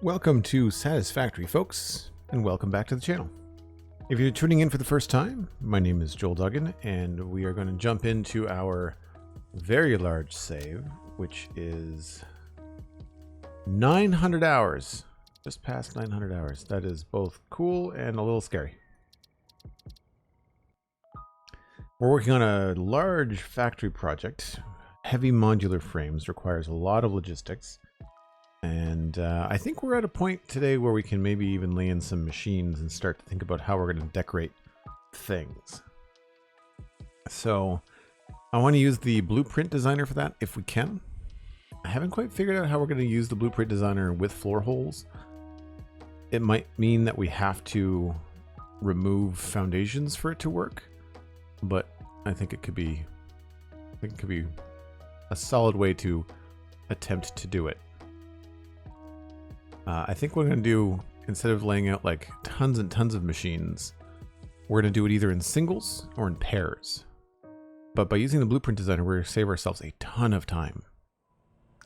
Welcome to Satisfactory, folks, and welcome back to the channel. If you're tuning in for the first time, my name is Joel Duggan, and we are going to jump into our very large save, which is 900 hours. Just past 900 hours. That is both cool and a little scary. We're working on a large factory project. Heavy modular frames requires a lot of logistics. And I think we're at a point today where we can maybe even lay in some machines and start to think about how we're going to decorate things. So I want to use the blueprint designer for that if we can. I haven't quite figured out how we're going to use the blueprint designer with floor holes. It might mean that we have to remove foundations for it to work, but I think it could be a solid way to attempt to do it. I think what we're going to do, instead of laying out like tons and tons of machines, we're going to do it either in singles or in pairs. But by using the blueprint designer, we're going to save ourselves a ton of time.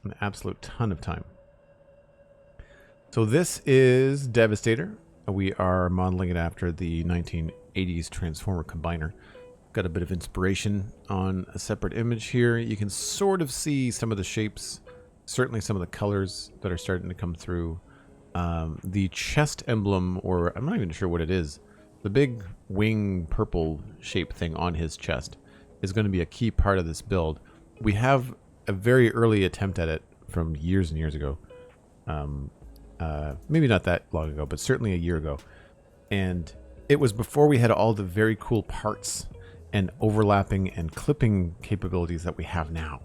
An absolute ton of time. So this is Devastator. We are modeling it after the 1980s Transformer Combiner. Got a bit of inspiration on a separate image here. You can sort of see some of the shapes, certainly some of the colors that are starting to come through. The chest emblem, or I'm not even sure what it is, the big wing purple shape thing on his chest is going to be a key part of this build. We have a very early attempt at it from years and years ago. Maybe not that long ago, but certainly a year ago. And it was before we had all the very cool parts and overlapping and clipping capabilities that we have now.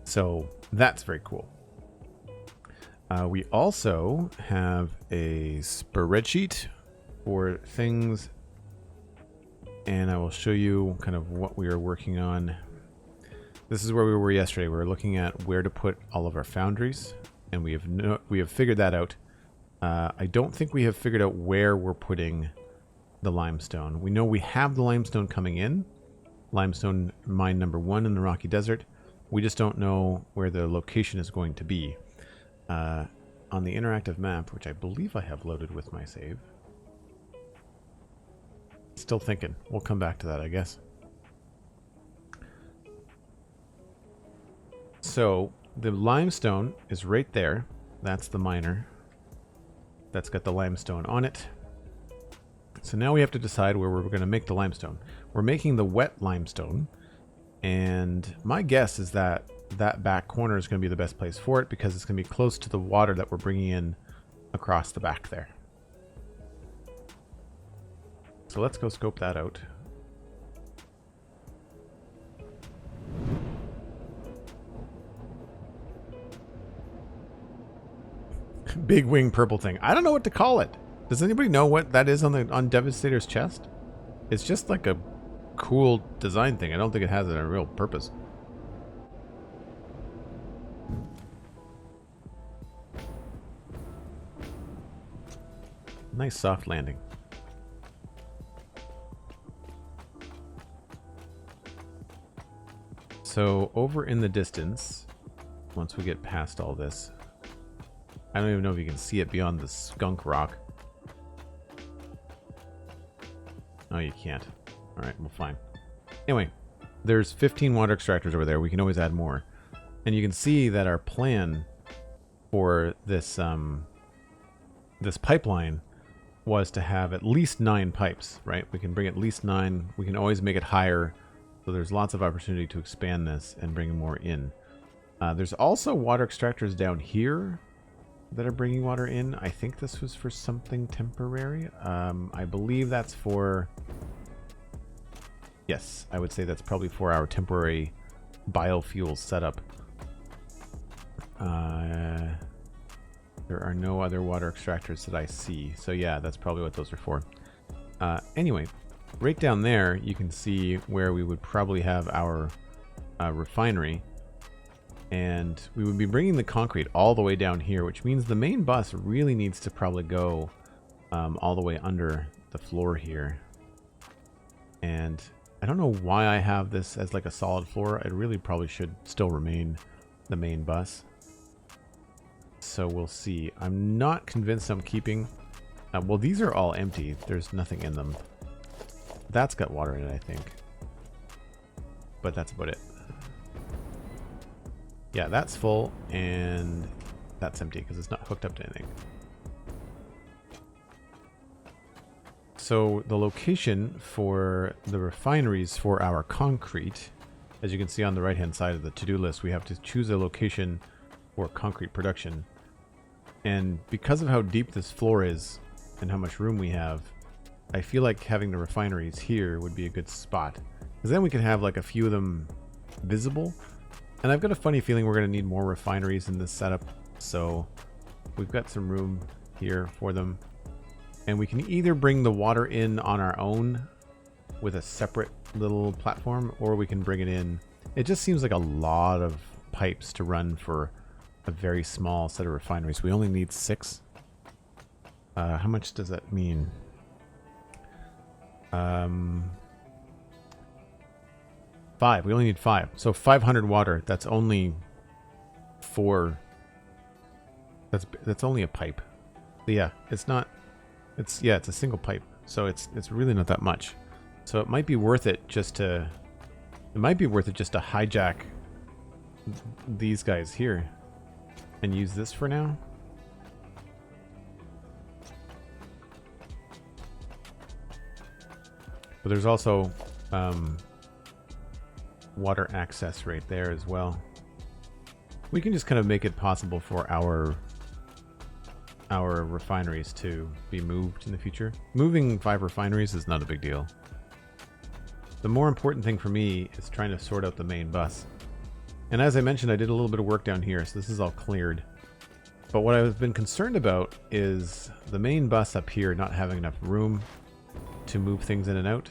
So that's very cool. We also have a spreadsheet for things, and I will show you kind of what we are working on. This is where we were yesterday. We were looking at where to put all of our foundries, and we have figured that out. I don't think we have figured out where we're putting the limestone. We know we have the limestone coming in, limestone mine number 1 in the Rocky Desert. We just don't know where the location is going to be. On the interactive map, which I believe I have loaded with my save. Still thinking. We'll come back to that, I guess. So the limestone is right there. That's the miner. That's got the limestone on it. So now we have to decide where we're going to make the limestone. We're making the wet limestone. And my guess is that that back corner is going to be the best place for it because it's going to be close to the water that we're bringing in across the back there. So let's go scope that out. Big wing purple thing. I don't know what to call it. Does anybody know what that is on Devastator's chest? It's just like a cool design thing. I don't think it has a real purpose. Nice soft landing. So over in the distance, once we get past all this, I don't even know if you can see it beyond the skunk rock. Oh, you can't. All right, well, fine. Anyway, there's 15 water extractors over there. We can always add more. And you can see that our plan for this this pipeline was to have at least 9 pipes, right? We can bring at least 9. We can always make it higher. So there's lots of opportunity to expand this and bring more in. There's also water extractors down here that are bringing water in. I think this was for something temporary. I believe that's for... Yes, I would say that's probably for our temporary biofuel setup. There are no other water extractors that I see. So yeah, that's probably what those are for. Anyway, right down there, you can see where we would probably have our refinery. And we would be bringing the concrete all the way down here, which means the main bus really needs to probably go all the way under the floor here. And I don't know why I have this as like a solid floor. It really probably should still remain the main bus. So we'll see. I'm not convinced I'm keeping... well, these are all empty. There's nothing in them. That's got water in it, I think. But that's about it. Yeah, that's full, and that's empty because it's not hooked up to anything. So the location for the refineries for our concrete, as you can see on the right-hand side of the to-do list, we have to choose a location for concrete production. And because of how deep this floor is and how much room we have, I feel like having the refineries here would be a good spot. Because then we can have like a few of them visible. And I've got a funny feeling we're going to need more refineries in this setup. So we've got some room here for them. And we can either bring the water in on our own with a separate little platform, or we can bring it in. It just seems like a lot of pipes to run for a very small set of refineries. We only need 6. How much does that mean? 5. We only need 5. So 500 water. That's only 4. That's only a pipe. But yeah, it's not. It's a single pipe. So it's really not that much. So it might be worth it just to. It might be worth it just to hijack these guys here and use this for now. But there's also water access right there as well. We can just kind of make it possible for our refineries to be moved in the future. Moving 5 refineries is not a big deal. The more important thing for me is trying to sort out the main bus. And as I mentioned, I did a little bit of work down here, so this is all cleared. But what I've been concerned about is the main bus up here not having enough room to move things in and out.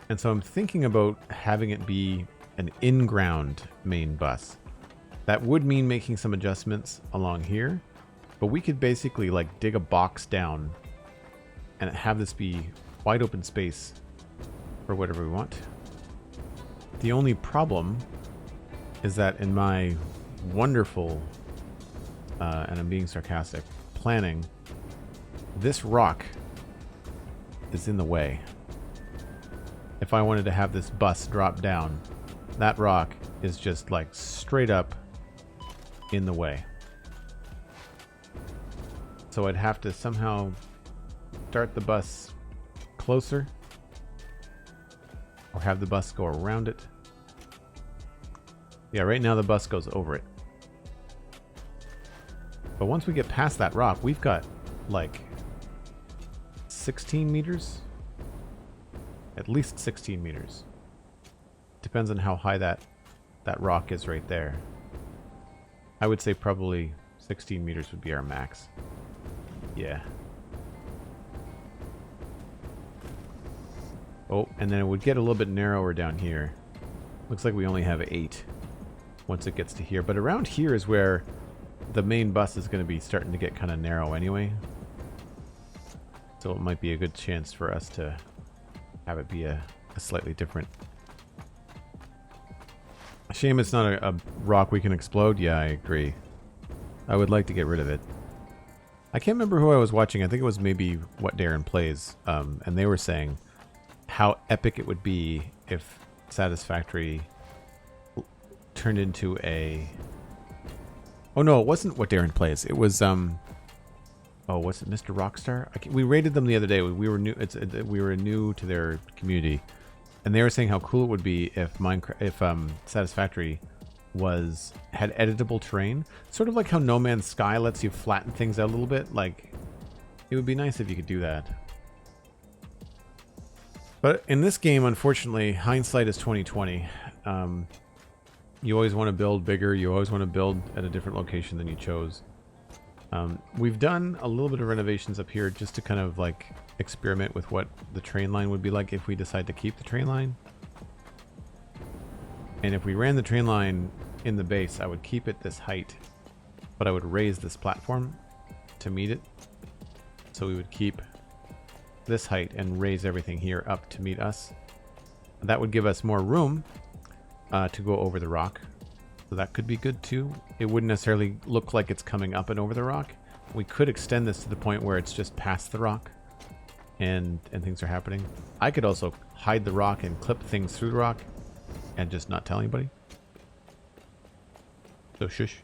And so I'm thinking about having it be an in-ground main bus. That would mean making some adjustments along here, but we could basically like dig a box down and have this be wide open space for whatever we want. The only problem is that in my wonderful, and I'm being sarcastic, planning, this rock is in the way. If I wanted to have this bus drop down, that rock is just like straight up in the way. So I'd have to somehow start the bus closer or have the bus go around it. Yeah, right now the bus goes over it. But once we get past that rock, we've got like 16 meters. At least 16 meters. Depends on how high that rock is right there. I would say probably 16 meters would be our max. Yeah. Oh, and then it would get a little bit narrower down here. Looks like we only have 8 once it gets to here. But around here is where the main bus is going to be starting to get kind of narrow anyway. So it might be a good chance for us to have it be a slightly different. Shame it's not a rock we can explode. Yeah, I agree. I would like to get rid of it. I can't remember who I was watching. I think it was maybe What Darren Plays. And they were saying how epic it would be if Satisfactory turned into a... Oh no, it wasn't What Darren Plays. It was... Oh, what's it, Mr. Rockstar? We rated them the other day. We were new. We were new to their community, and they were saying how cool it would be if Satisfactory had editable terrain, sort of like how No Man's Sky lets you flatten things out a little bit. Like, it would be nice if you could do that. But in this game, unfortunately, hindsight is 20/20. You always want to build bigger. You always want to build at a different location than you chose. We've done a little bit of renovations up here just to kind of like experiment with what the train line would be like if we decide to keep the train line. And if we ran the train line in the base, I would keep it this height, but I would raise this platform to meet it. So we would keep this height and raise everything here up to meet us. That would give us more room to go over the rock. So that could be good too. It wouldn't necessarily look like it's coming up and over the rock. We could extend this to the point where it's just past the rock and things are happening. I could also hide the rock and clip things through the rock and just not tell anybody. So shush.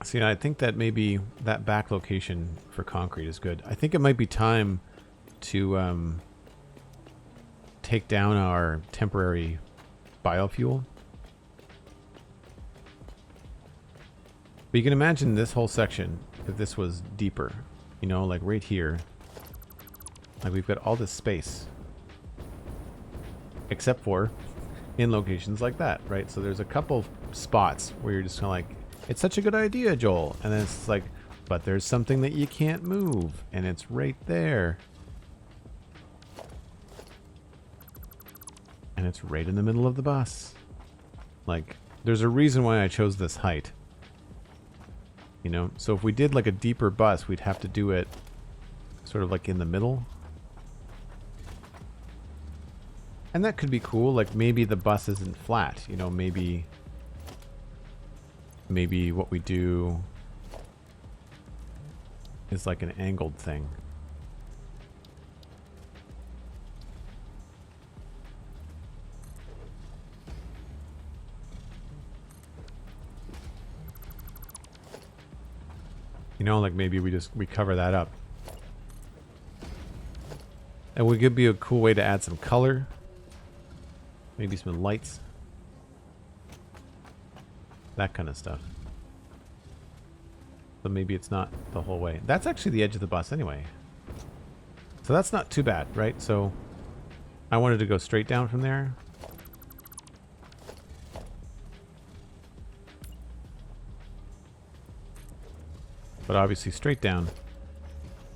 See, I think that maybe that back location for concrete is good. I think it might be time to take down our temporary biofuel. But you can imagine this whole section, if this was deeper, you know, like right here. Like we've got all this space. Except for in locations like that, right? So there's a couple spots where you're just kind of like, it's such a good idea, Joel. And then it's like, but there's something that you can't move. And it's right there. And it's right in the middle of the bus. Like, there's a reason why I chose this height. You know? So if we did like a deeper bus, we'd have to do it sort of like in the middle. And that could be cool. Like maybe the bus isn't flat. You know, maybe what we do is like an angled thing. You know, like maybe we cover that up. And we could be a cool way to add some color. Maybe some lights. That kind of stuff. So maybe it's not the whole way. That's actually the edge of the bus anyway. So that's not too bad, right? So I wanted to go straight down from there. But obviously straight down,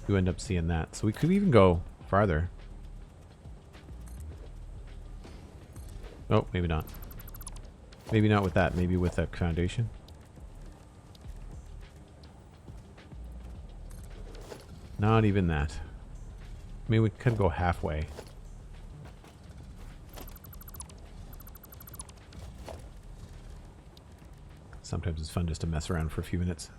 you end up seeing that. So we could even go farther. Oh, maybe not. Maybe not with that. Maybe with a foundation. Not even that. Maybe we could go halfway. Sometimes it's fun just to mess around for a few minutes.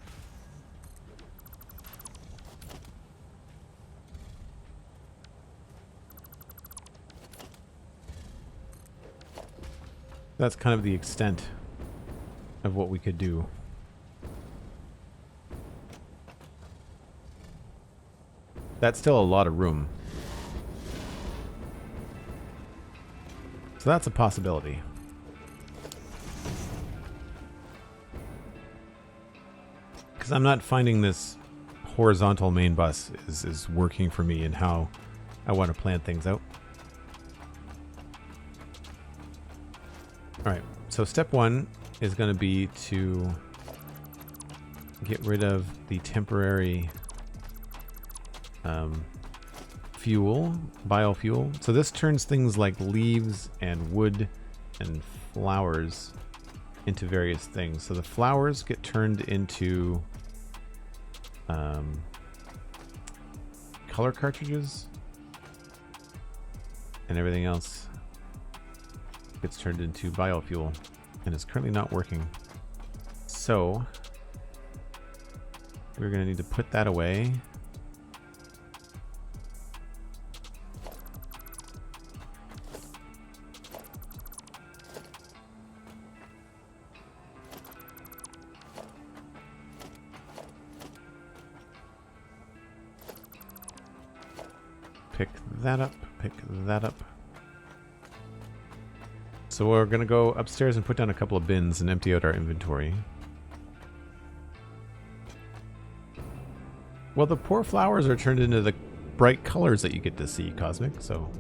That's kind of the extent of what we could do. That's still a lot of room. So that's a possibility. Because I'm not finding this horizontal main bus is working for me and how I want to plan things out. Alright, so step one is going to be to get rid of the temporary biofuel. So this turns things like leaves and wood and flowers into various things. So the flowers get turned into color cartridges, and everything else gets turned into biofuel, and it's currently not working. So we're going to need to put that away. Pick that up, pick that up. So we're going to go upstairs and put down a couple of bins and empty out our inventory. Well, the poor flowers are turned into the bright colors that you get to see, Cosmic, so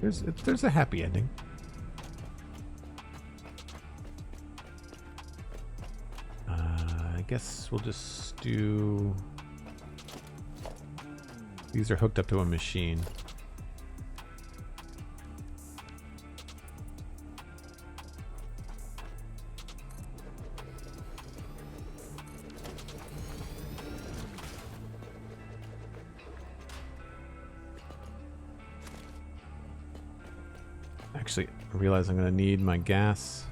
there's a happy ending. I guess we'll just do... These are hooked up to a machine. Actually, I realize I'm going to need my gas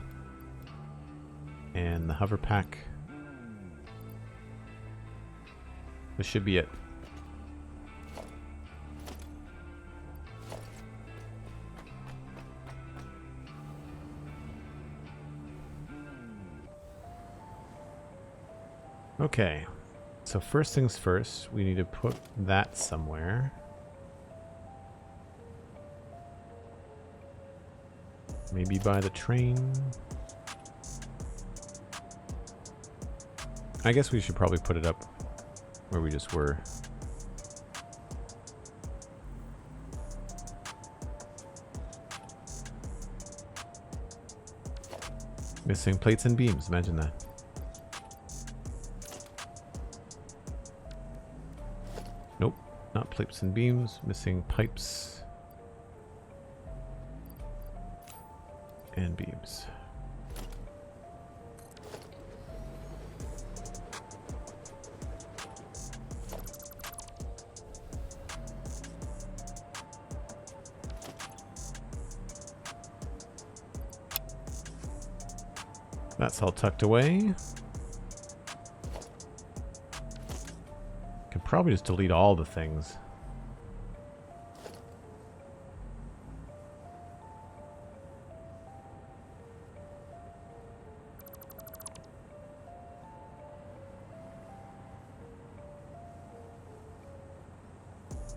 and the hover pack. This should be it. Okay, so first things first, we need to put that somewhere. Maybe by the train. I guess we should probably put it up where we just were. Missing plates and beams, imagine that. Nope, not plates and beams, missing pipes and beams. That's all tucked away. Could probably just delete all the things.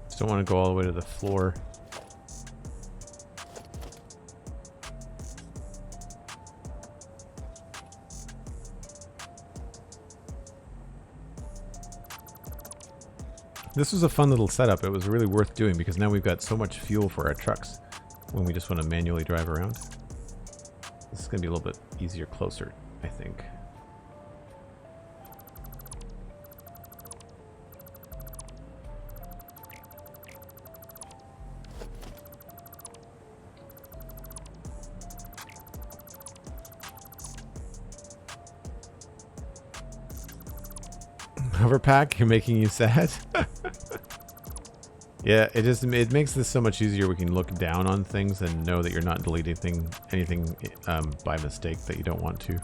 Just don't want to go all the way to the floor. This was a fun little setup. It was really worth doing because now we've got so much fuel for our trucks when we just want to manually drive around. This is going to be a little bit easier closer, I think. Hoverpack, you're making you sad. Yeah, it makes this so much easier. We can look down on things and know that you're not deleting anything by mistake that you don't want to.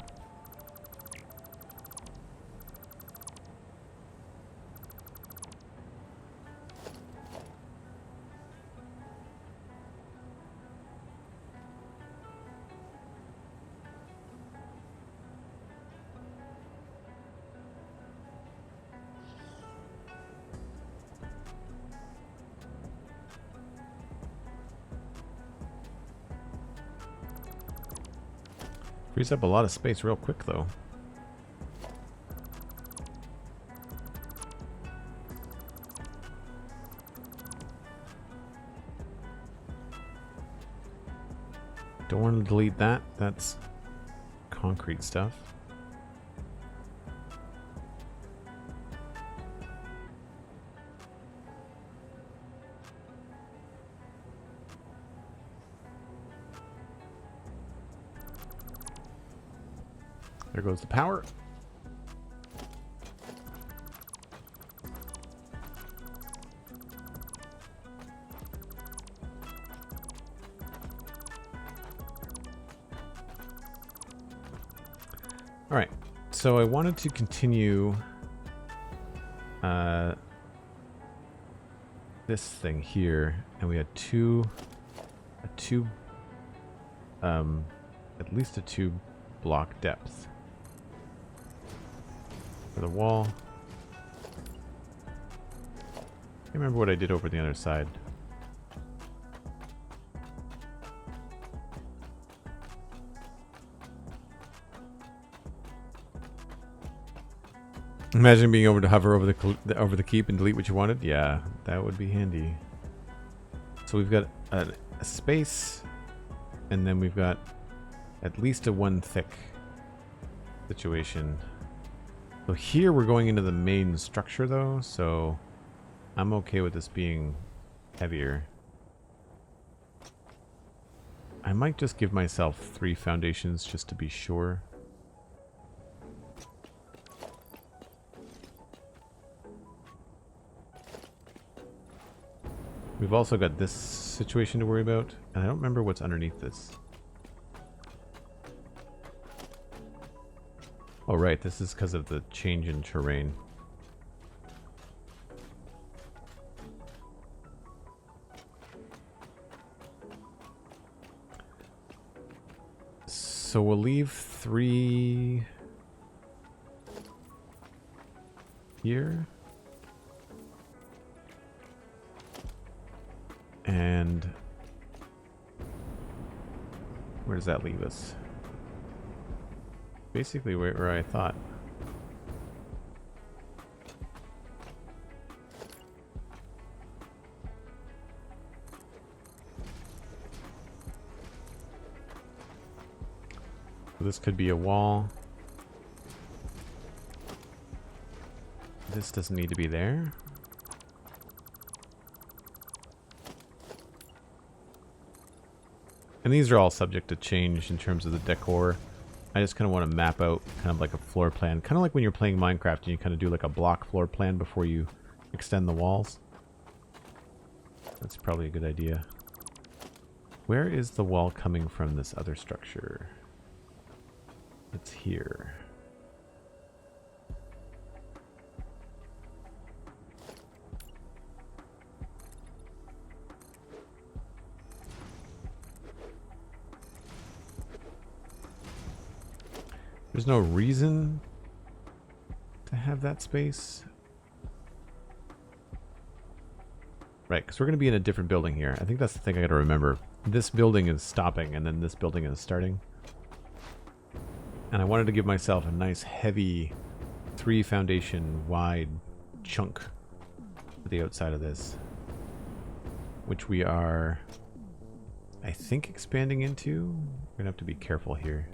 Frees up a lot of space real quick, though. Don't want to delete that. That's concrete stuff. There goes the power. All right, so I wanted to continue this thing here, and we had at least a 2 block depth for the wall. Can't remember what I did over the other side. Imagine being able to hover over the keep and delete what you wanted. Yeah, that would be handy. So we've got a space, and then we've got at least a 1 thick situation. So here we're going into the main structure though, so I'm okay with this being heavier. I might just give myself 3 foundations just to be sure. We've also got this situation to worry about, and I don't remember what's underneath this. Oh right, this is because of the change in terrain. So we'll leave 3 here. And where does that leave us? Basically where I thought. So this could be a wall. This doesn't need to be there. And these are all subject to change in terms of the decor. I just kind of want to map out kind of like a floor plan. Kind of like when you're playing Minecraft and you kind of do like a block floor plan before you extend the walls. That's probably a good idea. Where is the wall coming from this other structure? It's here. There's no reason to have that space. Right, because we're going to be in a different building here. I think that's the thing I got to remember. This building is stopping, and then this building is starting. And I wanted to give myself a nice, heavy, 3 foundation wide chunk to the outside of this. Which we are, I think, expanding into. We're going to have to be careful here.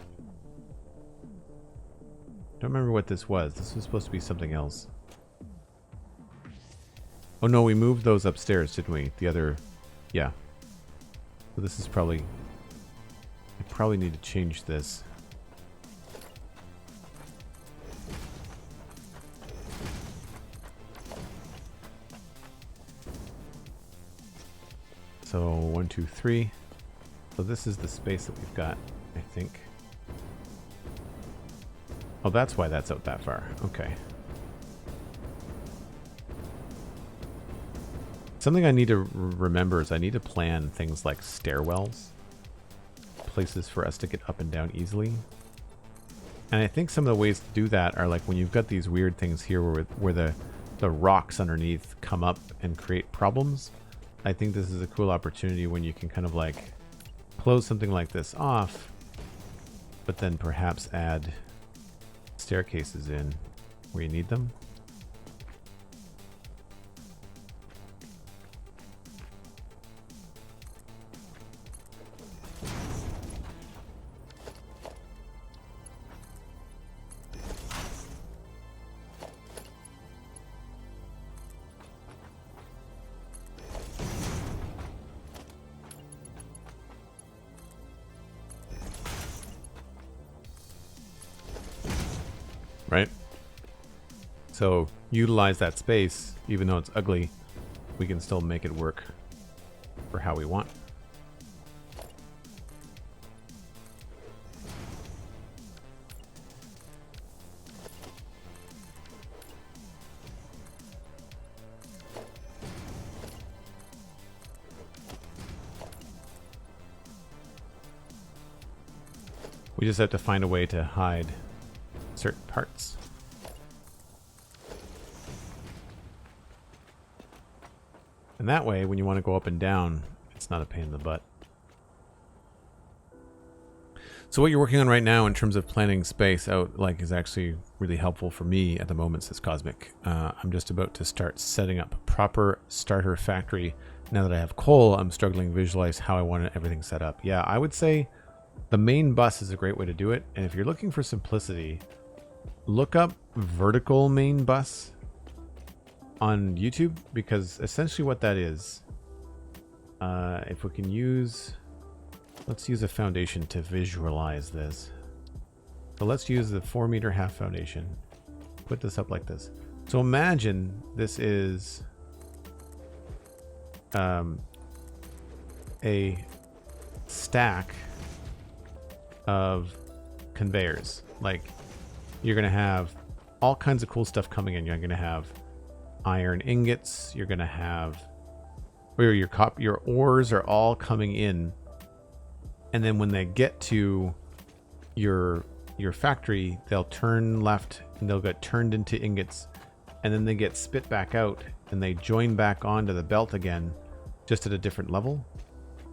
Don't remember what this was. This was supposed to be something else. Oh no, we moved those upstairs, didn't we? The other... Yeah. So this is probably... I probably need to change this. So 1, 2, 3. So this is the space that we've got, I think. Oh, that's why that's out that far. Okay. Something I need to remember is I need to plan things like stairwells. Places for us to get up and down easily. And I think some of the ways to do that are like when you've got these weird things here where the rocks underneath come up and create problems. I think this is a cool opportunity when you can kind of like close something like this off, but then perhaps add staircases in where you need them. Right? So utilize that space, even though it's ugly, we can still make it work for how we want. We just have to find a way to hide certain parts. And that way, when you want to go up and down, it's not a pain in the butt. So what you're working on right now in terms of planning space out like is actually really helpful for me at the moment, says Cosmic. I'm just about to start setting up a proper starter factory. Now that I have coal, I'm struggling to visualize how I want everything set up. Yeah, I would say the main bus is a great way to do it. And if you're looking for simplicity, look up vertical main bus on YouTube, because essentially what that is, if we can use, let's use a foundation to visualize this. So let's use the 4.5-meter foundation. Put this up like this. So imagine this is a stack of conveyors. Like, you're going to have all kinds of cool stuff coming in. You're going to have iron ingots. You're going to have, or your ores are all coming in. And then when they get to your factory, they'll turn left and they'll get turned into ingots, and then they get spit back out and they join back onto the belt again, just at a different level.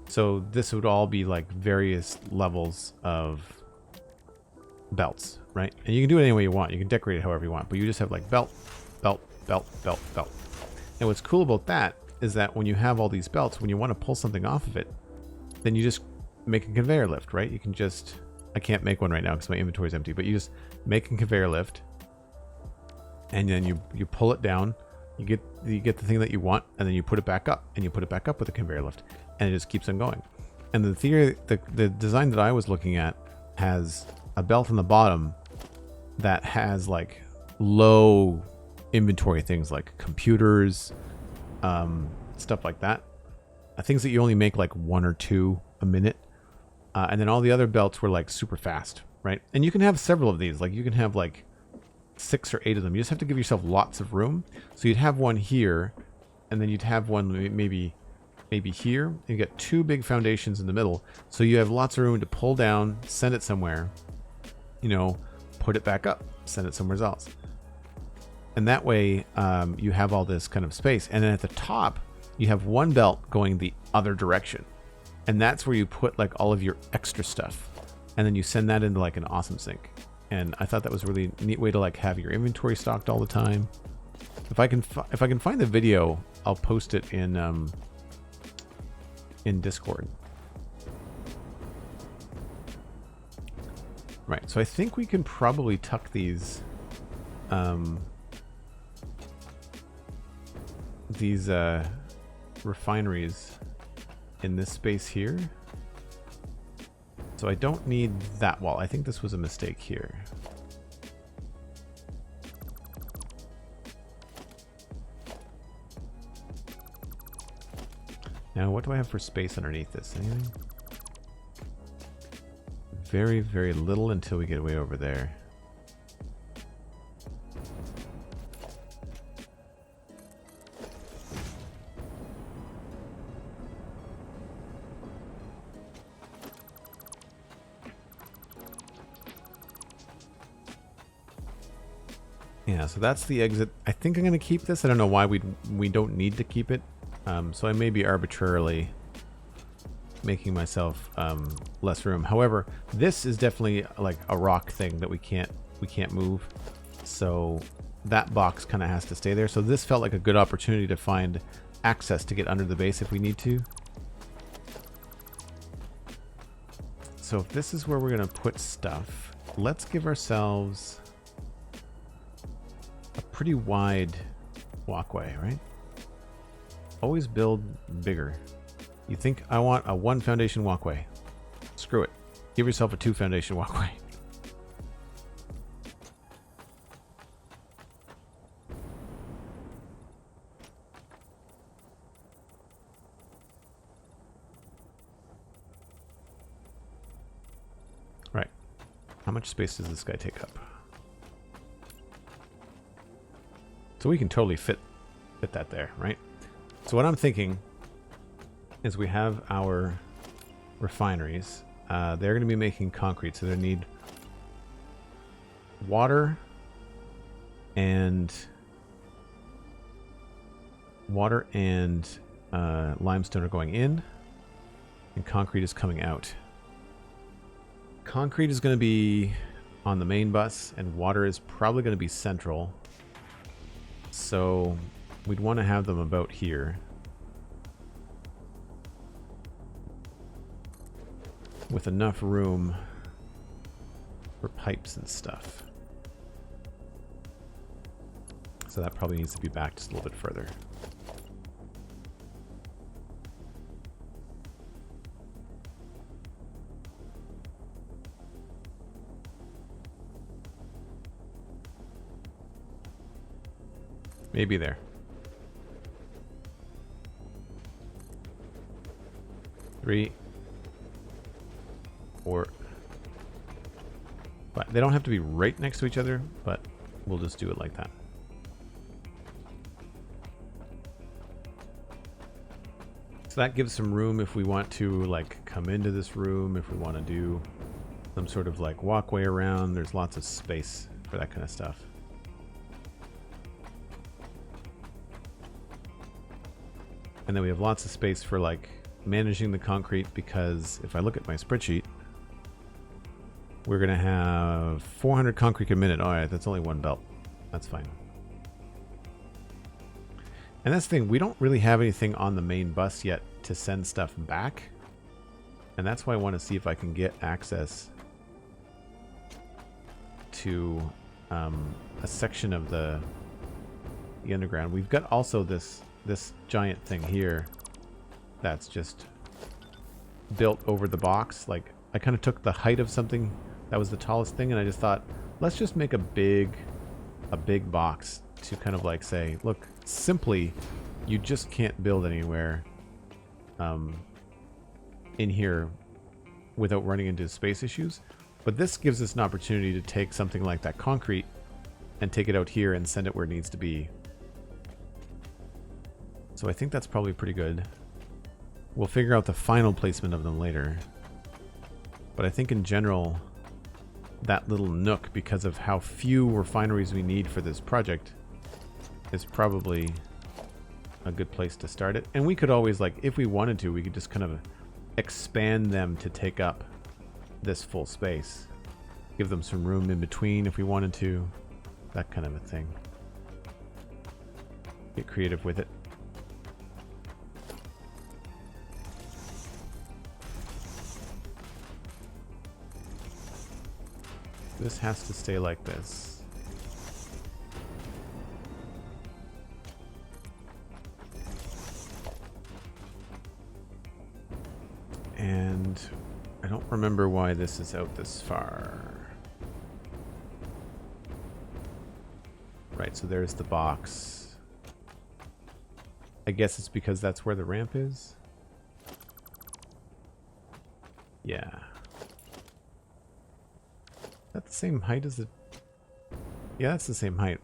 So this would all be like various levels of belts, right? And you can do it any way you want. You can decorate it however you want, but you just have like belt, belt, belt, belt, belt. And what's cool about that is that when you have all these belts, when you want to pull something off of it, then you just make a conveyor lift, right? You can just, I can't make one right now because my inventory is empty, but you just make a conveyor lift, and then you pull it down, you get the thing that you want, and then you put it back up, and you put it back up with a conveyor lift, and it just keeps on going. And the theory, the design that I was looking at has a belt on the bottom that has like low inventory things like computers, stuff like that, things that you only make like 1 or 2 a minute, and then all the other belts were like super fast, right? And you can have several of these. Like, you can have like 6 or 8 of them. You just have to give yourself lots of room. So you'd have one here, and then you'd have one maybe here. You get 2 big foundations in the middle, so you have lots of room to pull down, send it somewhere, you know, put it back up, send it somewhere else. And that way, you have all this kind of space. And then at the top, you have one belt going the other direction. And that's where you put like all of your extra stuff. And then you send that into like an awesome sink. And I thought that was a really neat way to like have your inventory stocked all the time. If I can find the video, I'll post it in Discord. Right, so I think we can probably tuck these refineries in this space here. So I don't need that wall. I think this was a mistake here. Now, what do I have for space underneath this? Anything? Very, very little until we get way over there. Yeah, so that's the exit. I think I'm going to keep this. I don't know why we don't need to keep it. So I may be arbitrarily making myself less room. However, this is definitely like a rock thing that we can't move. So that box kind of has to stay there. So this felt like a good opportunity to find access to get under the base if we need to. So if this is where we're going to put stuff, let's give ourselves a pretty wide walkway, right? Always build bigger. You think I want a 1 foundation walkway? Screw it. Give yourself a 2 foundation walkway. Right. How much space does this guy take up? So we can totally fit that there, right? So what I'm thinking is we have our refineries. They're going to be making concrete, so they need water and limestone are going in, and concrete is coming out. Concrete is going to be on the main bus, and water is probably going to be central. So we'd want to have them about here, with enough room for pipes and stuff. So that probably needs to be back just a little bit further. Maybe there. 3, 4. But they don't have to be right next to each other, but we'll just do it like that. So that gives some room if we want to like come into this room, if we want to do some sort of like walkway around. There's lots of space for that kind of stuff. And then we have lots of space for like managing the concrete, because if I look at my spreadsheet, we're going to have 400 concrete a minute. All right, that's only one belt. That's fine. And that's the thing, we don't really have anything on the main bus yet to send stuff back. And that's why I want to see if I can get access to a section of the underground. We've got also this giant thing here that's just built over the box. Like, I kind of took the height of something that was the tallest thing, and I just thought, let's just make a big box to kind of like say, look, simply, you just can't build anywhere in here without running into space issues. But this gives us an opportunity to take something like that concrete and take it out here and send it where it needs to be. So I think that's probably pretty good. We'll figure out the final placement of them later. But I think in general, that little nook, because of how few refineries we need for this project, is probably a good place to start it. And we could always, like, if we wanted to, we could just kind of expand them to take up this full space. Give them some room in between if we wanted to. That kind of a thing. Get creative with it. This has to stay like this. And I don't remember why this is out this far. Right, so there's the box. I guess it's because that's where the ramp is. Yeah. Is that the same height as the... Yeah, that's the same height.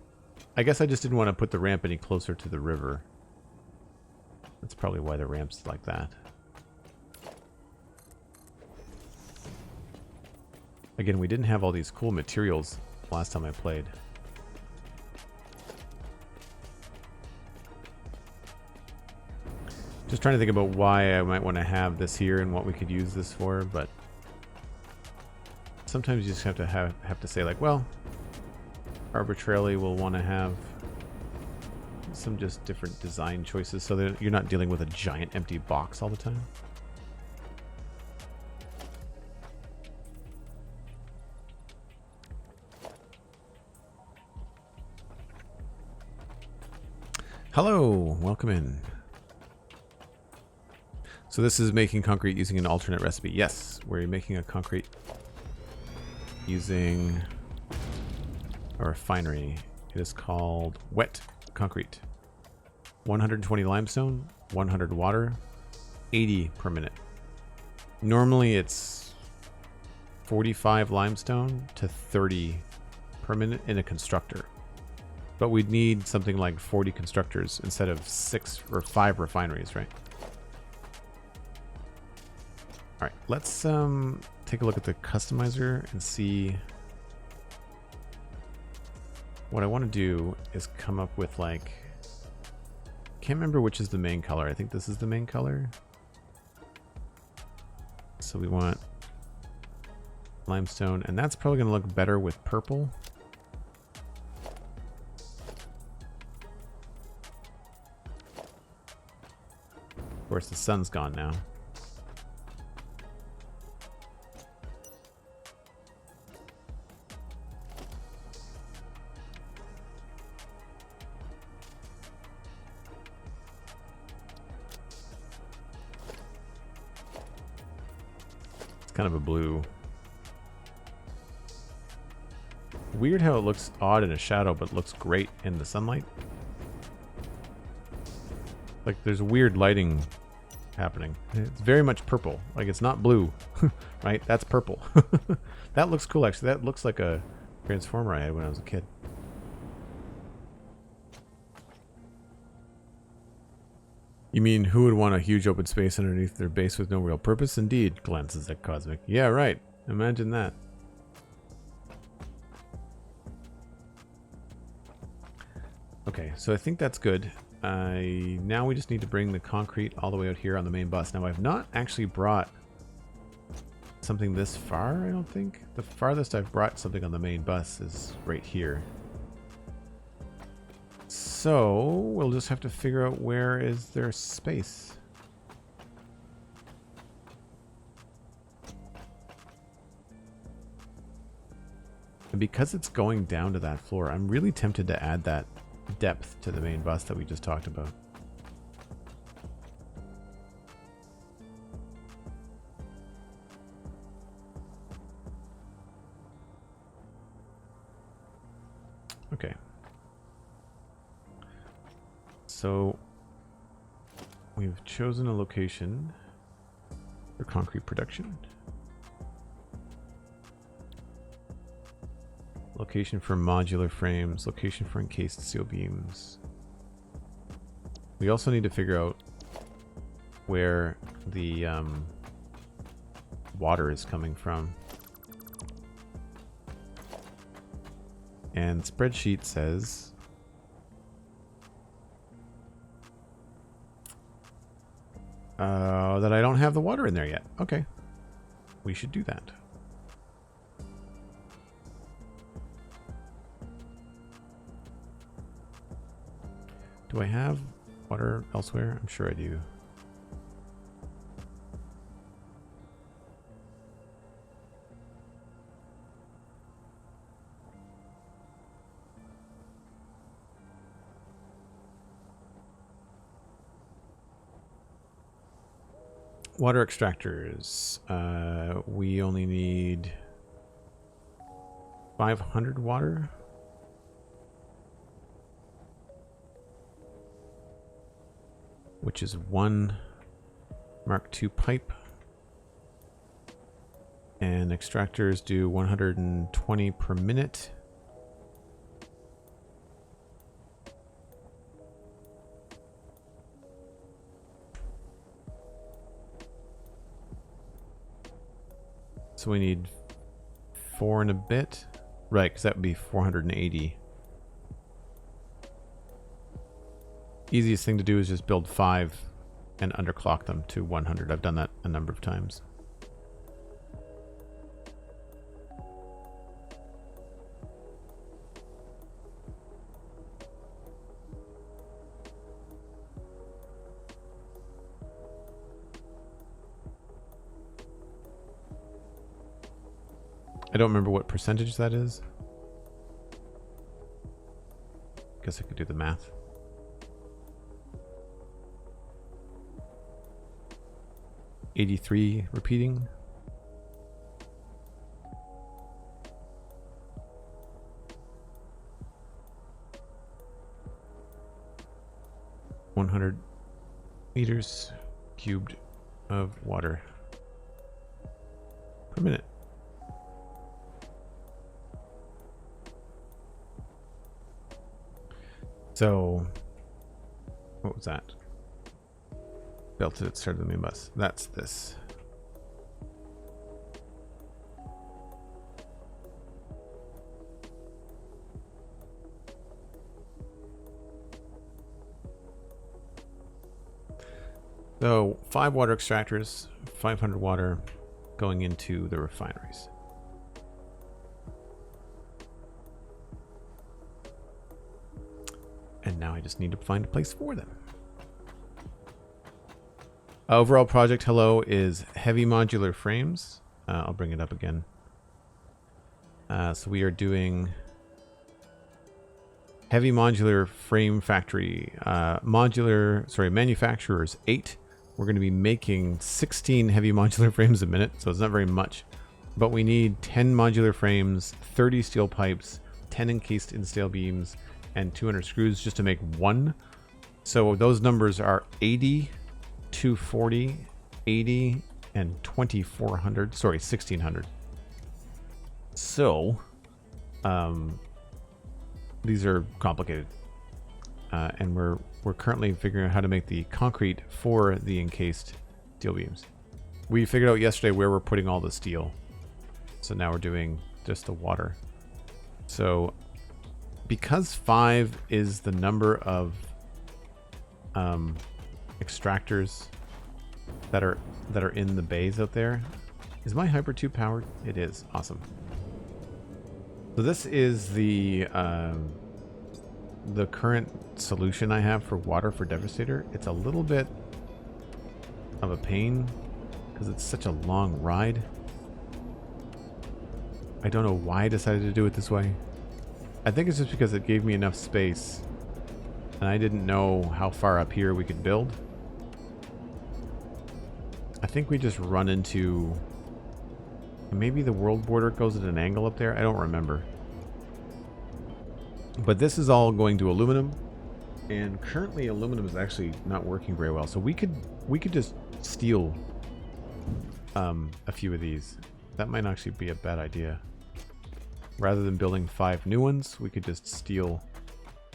I guess I just didn't want to put the ramp any closer to the river. That's probably why the ramp's like that. Again, we didn't have all these cool materials last time I played. Just trying to think about why I might want to have this here and what we could use this for, but sometimes you just have to say, like, well, arbitrarily we'll want to have some just different design choices so that you're not dealing with a giant empty box all the time. Hello, welcome in. So this is making concrete using an alternate recipe. Yes, we're making a concrete using a refinery. It is called wet concrete. 120 limestone, 100 water, 80 per minute. Normally it's 45 limestone to 30 per minute in a constructor. But we'd need something like 40 constructors instead of 6 or 5 refineries, right? All right, let's take a look at the customizer and see. What I want to do is come up with, like, can't remember which is the main color. I think this is the main color. So we want limestone, and that's probably going to look better with purple. Of course, the sun's gone now. Kind of a blue. Weird how it looks odd in a shadow, but looks great in the sunlight. Like, there's weird lighting happening. It's very much purple. Like, it's not blue, right? That's purple. That looks cool, actually. That looks like a transformer I had when I was a kid. You mean, who would want a huge open space underneath their base with no real purpose? Indeed, glances at Cosmic. Yeah, right. Imagine that. Okay, so I think that's good. Now we just need to bring the concrete all the way out here on the main bus. Now, I've not actually brought something this far, I don't think. The farthest I've brought something on the main bus is right here. So we'll just have to figure out where is there space. And because it's going down to that floor, I'm really tempted to add that depth to the main bus that we just talked about. Okay. So we've chosen a location for concrete production. Location for modular frames, location for encased steel beams. We also need to figure out where the water is coming from. And spreadsheet says that I don't have the water in there yet. Okay. We should do that. Do I have water elsewhere? I'm sure I do. Water extractors. We only need 500 water. Which is one Mark II pipe. And extractors do 120 per minute. So we need 4 and a bit. Right, because that would be 480. Easiest thing to do is just build 5 and underclock them to 100. I've done that a number of times. I don't remember what percentage that is. Guess I could do the math. $83 repeating. $100 meters cubed of water per minute. So, what was that? Built it at the start of the main bus. That's this. So 5 water extractors, 500 water going into the refineries. And now I just need to find a place for them. Overall project hello is heavy modular frames. I'll bring it up again. So we are doing heavy modular frame factory. Manufacturers 8. We're going to be making 16 heavy modular frames a minute, so it's not very much. But we need 10 modular frames, 30 steel pipes, 10 encased in-steel beams, and 200 screws just to make one. So those numbers are 80 240, 80, and 2400. Sorry, 1600. So, these are complicated, and we're currently figuring out how to make the concrete for the encased steel beams. We figured out yesterday where we're putting all the steel, so now we're doing just the water. So, because 5 is the number of extractors that are in the bays out there, is my Hyper 2 powered? It is. Awesome. So this is the current solution I have for water for Devastator. It's a little bit of a pain because it's such a long ride. I don't know why I decided to do it this way. I think it's just because it gave me enough space and I didn't know how far up here we could build. I think we just run into... Maybe the world border goes at an angle up there. I don't remember. But this is all going to aluminum, and currently aluminum is actually not working very well. So we could just steal a few of these. That might actually be a bad idea. Rather than building 5 new ones, we could just steal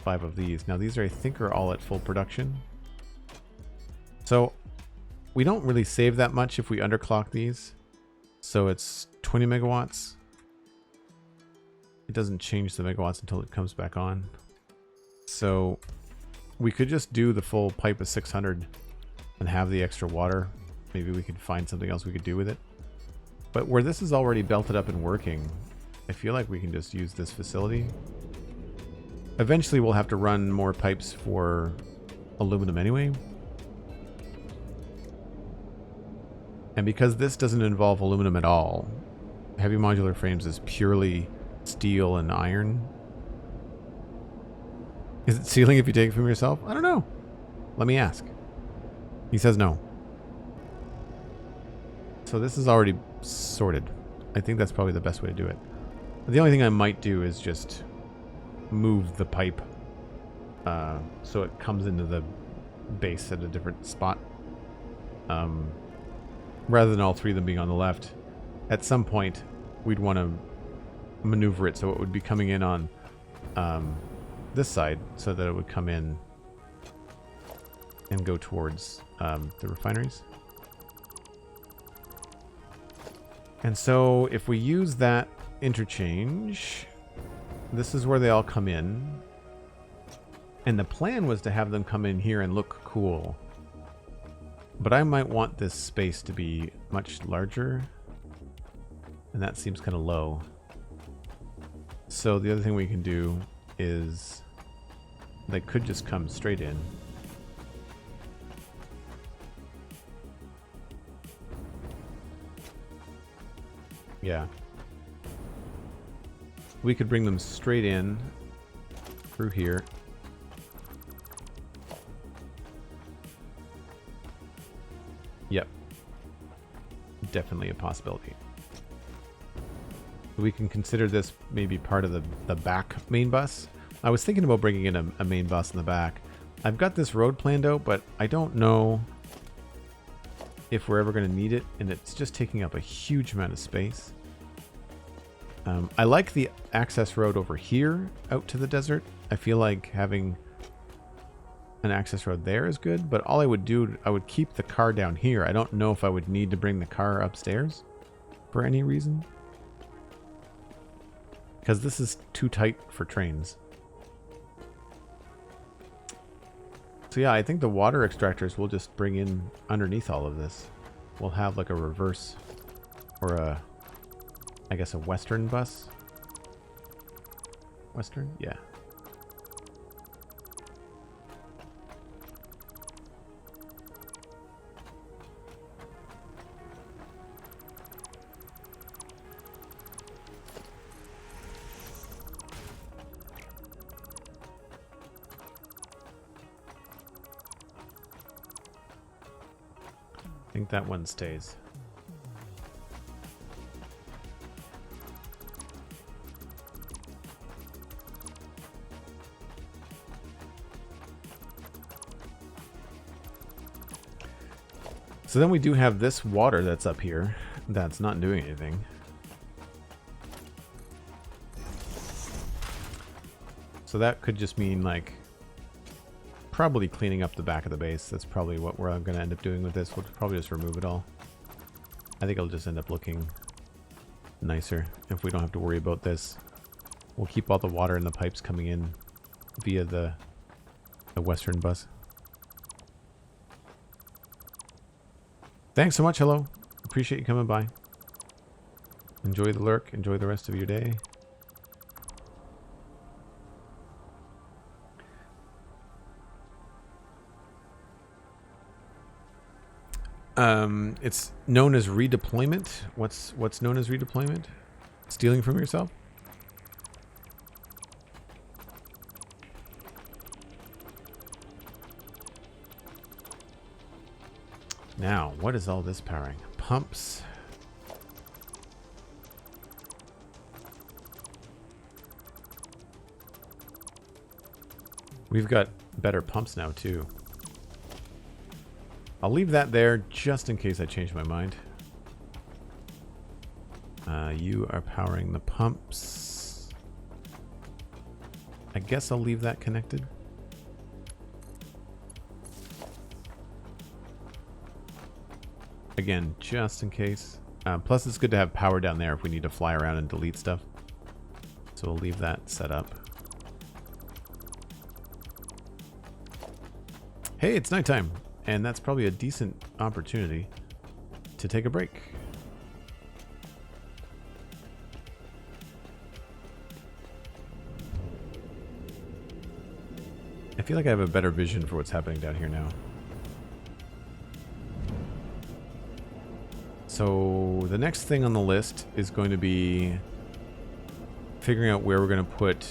5 of these. Now these are, I think, are all at full production. So we don't really save that much if we underclock these. So it's 20 megawatts. It doesn't change the megawatts until it comes back on. So we could just do the full pipe of 600 and have the extra water. Maybe we could find something else we could do with it. But where this is already belted up and working, I feel like we can just use this facility. Eventually we'll have to run more pipes for aluminum anyway. And because this doesn't involve aluminum at all, heavy modular frames is purely steel and iron. Is it sealing if you take it from yourself? I don't know. Let me ask. He says no. So this is already sorted. I think that's probably the best way to do it. The only thing I might do is just move the pipe so it comes into the base at a different spot. Rather than all 3 of them being on the left. At some point, we'd want to maneuver it so it would be coming in on this side so that it would come in and go towards the refineries. And so if we use that interchange, this is where they all come in. And the plan was to have them come in here and look cool. But I might want this space to be much larger. And that seems kind of low. So the other thing we can do is they could just come straight in. Yeah. We could bring them straight in through here. Yep. Definitely a possibility. We can consider this maybe part of the back main bus. I was thinking about bringing in a main bus in the back. I've got this road planned out, but I don't know if we're ever going to need it, and it's just taking up a huge amount of space. I like the access road over here out to the desert. I feel like having an access road there is good, but all I would do, I would keep the car down here. I don't know if I would need to bring the car upstairs for any reason, because this is too tight for trains. So yeah, I think the water extractors will just bring in underneath all of this. We'll have like a reverse or a, I guess, a western bus. Western? Yeah. I think that one stays. So then we do have this water that's up here that's not doing anything. So that could just mean like probably cleaning up the back of the base. That's probably what we're going to end up doing with this. We'll probably just remove it all. I think it'll just end up looking nicer if we don't have to worry about this. We'll keep all the water in the pipes coming in via the western bus. Thanks so much, hello. Appreciate you coming by. Enjoy the lurk. Enjoy the rest of your day. It's known as redeployment. What's known as redeployment? Stealing from yourself? Now, what is all this powering? Pumps. We've got better pumps now, too. I'll leave that there just in case I change my mind. You are powering the pumps. I guess I'll leave that connected. Again, just in case. Plus, it's good to have power down there if we need to fly around and delete stuff. So we'll leave that set up. Hey, it's nighttime. And that's probably a decent opportunity to take a break. I feel like I have a better vision for what's happening down here now. So the next thing on the list is going to be figuring out where we're going to put...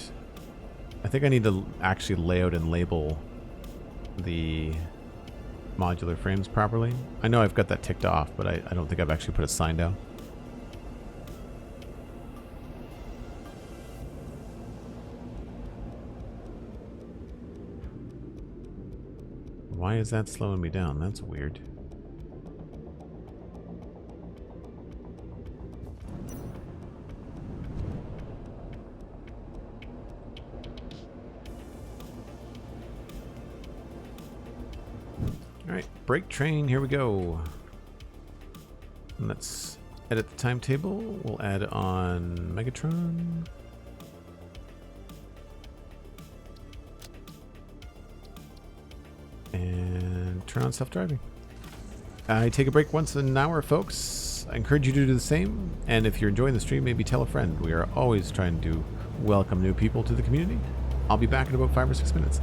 I think I need to actually lay out and label the modular frames properly. I know I've got that ticked off, but I don't think I've actually put a sign down. Why is that slowing me down? That's weird. Alright, break train, here we go. Let's edit the timetable. We'll add on Megatron. And turn on self-driving. I take a break once an hour, folks. I encourage you to do the same. And if you're enjoying the stream, maybe tell a friend. We are always trying to welcome new people to the community. I'll be back in about 5 or 6 minutes.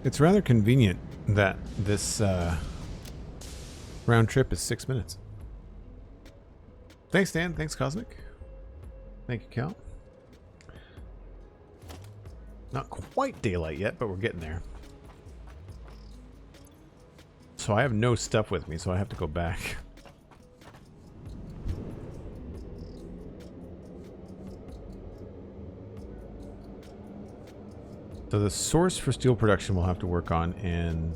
It's rather convenient that this round trip is 6 minutes. Thanks, Dan. Thanks, Cosmic. Thank you, Cal. Not quite daylight yet, but we're getting there. So I have no stuff with me, so I have to go back. So the source for steel production we'll have to work on, and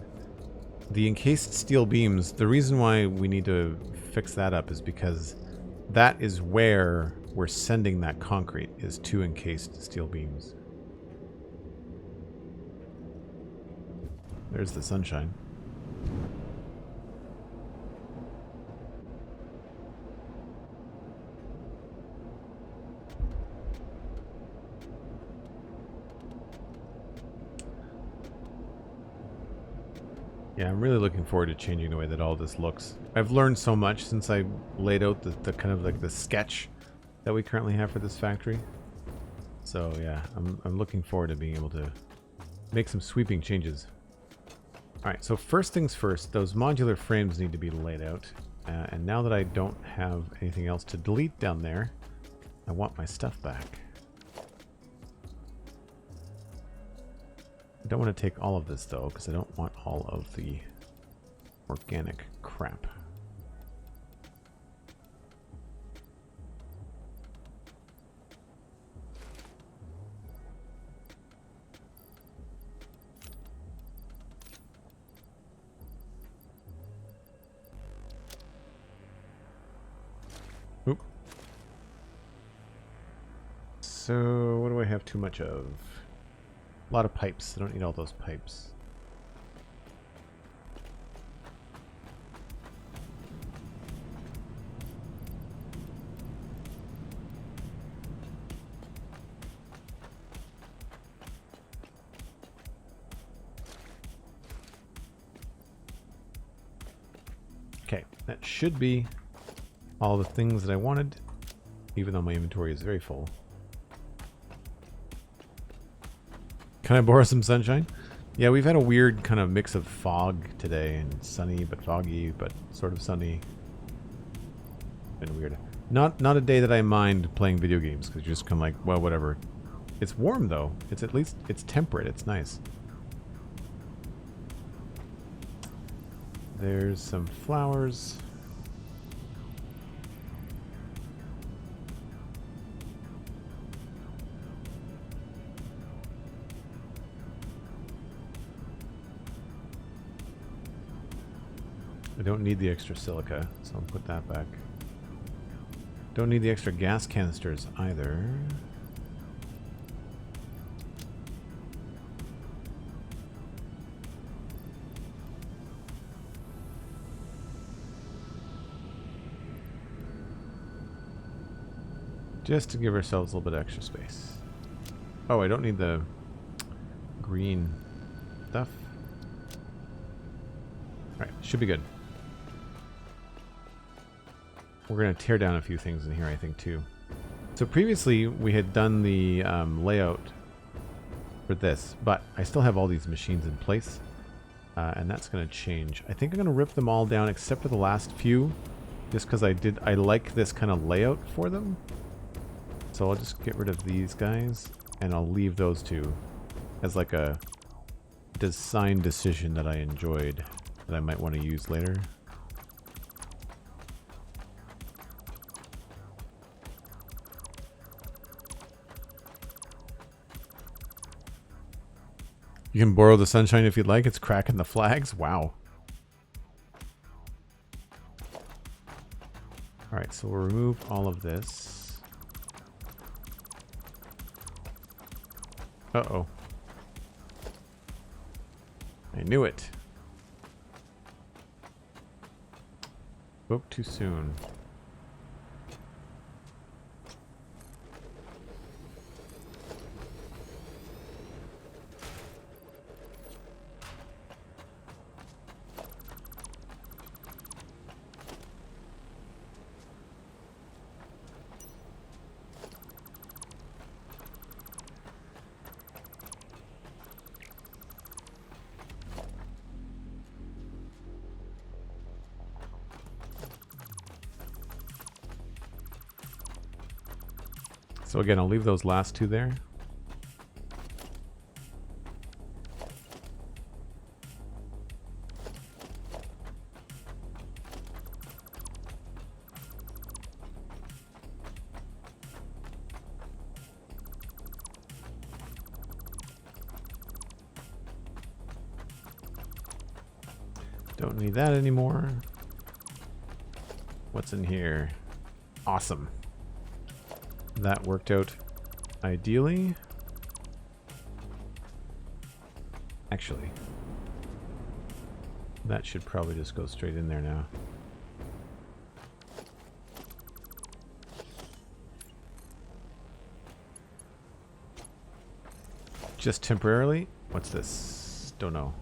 the encased steel beams, the reason why we need to fix that up is because that is where we're sending that concrete, is 2 encased steel beams. There's the sunshine. Yeah, I'm really looking forward to changing the way that all this looks. I've learned so much since I laid out the kind of like the sketch that we currently have for this factory. So yeah, I'm looking forward to being able to make some sweeping changes. Alright, so first things first, those modular frames need to be laid out. And now that I don't have anything else to delete down there, I want my stuff back. I don't want to take all of this though, because I don't want all of the organic crap. Oop. So what do I have too much of? A lot of pipes. I don't need all those pipes. Okay, that should be all the things that I wanted, even though my inventory is very full. Can I borrow some sunshine? Yeah, we've had a weird kind of mix of fog today, and sunny but foggy, but sort of sunny. Been weird. Not a day that I mind playing video games, because you're just kind of like, well, whatever. It's warm though. It's at least, it's temperate. It's nice. There's some flowers. I don't need the extra silica, so I'll put that back. Don't need the extra gas canisters either. Just to give ourselves a little bit of extra space. Oh, I don't need the green stuff. Alright, should be good. We're going to tear down a few things in here, I think, too. So previously, we had done the layout for this, but I still have all these machines in place, and that's going to change. I think I'm going to rip them all down except for the last few, just because I like this kind of layout for them. So I'll just get rid of these guys, and I'll leave those two as like a design decision that I enjoyed that I might want to use later. You can borrow the sunshine if you'd like. It's cracking the flags. Wow. Alright, so we'll remove all of this. Uh-oh. I knew it. Spoke too soon. So again, I'll leave those last two there. Don't need that anymore. What's in here? Awesome. That worked out ideally. Actually, that should probably just go straight in there now. Just temporarily. What's this? Don't know.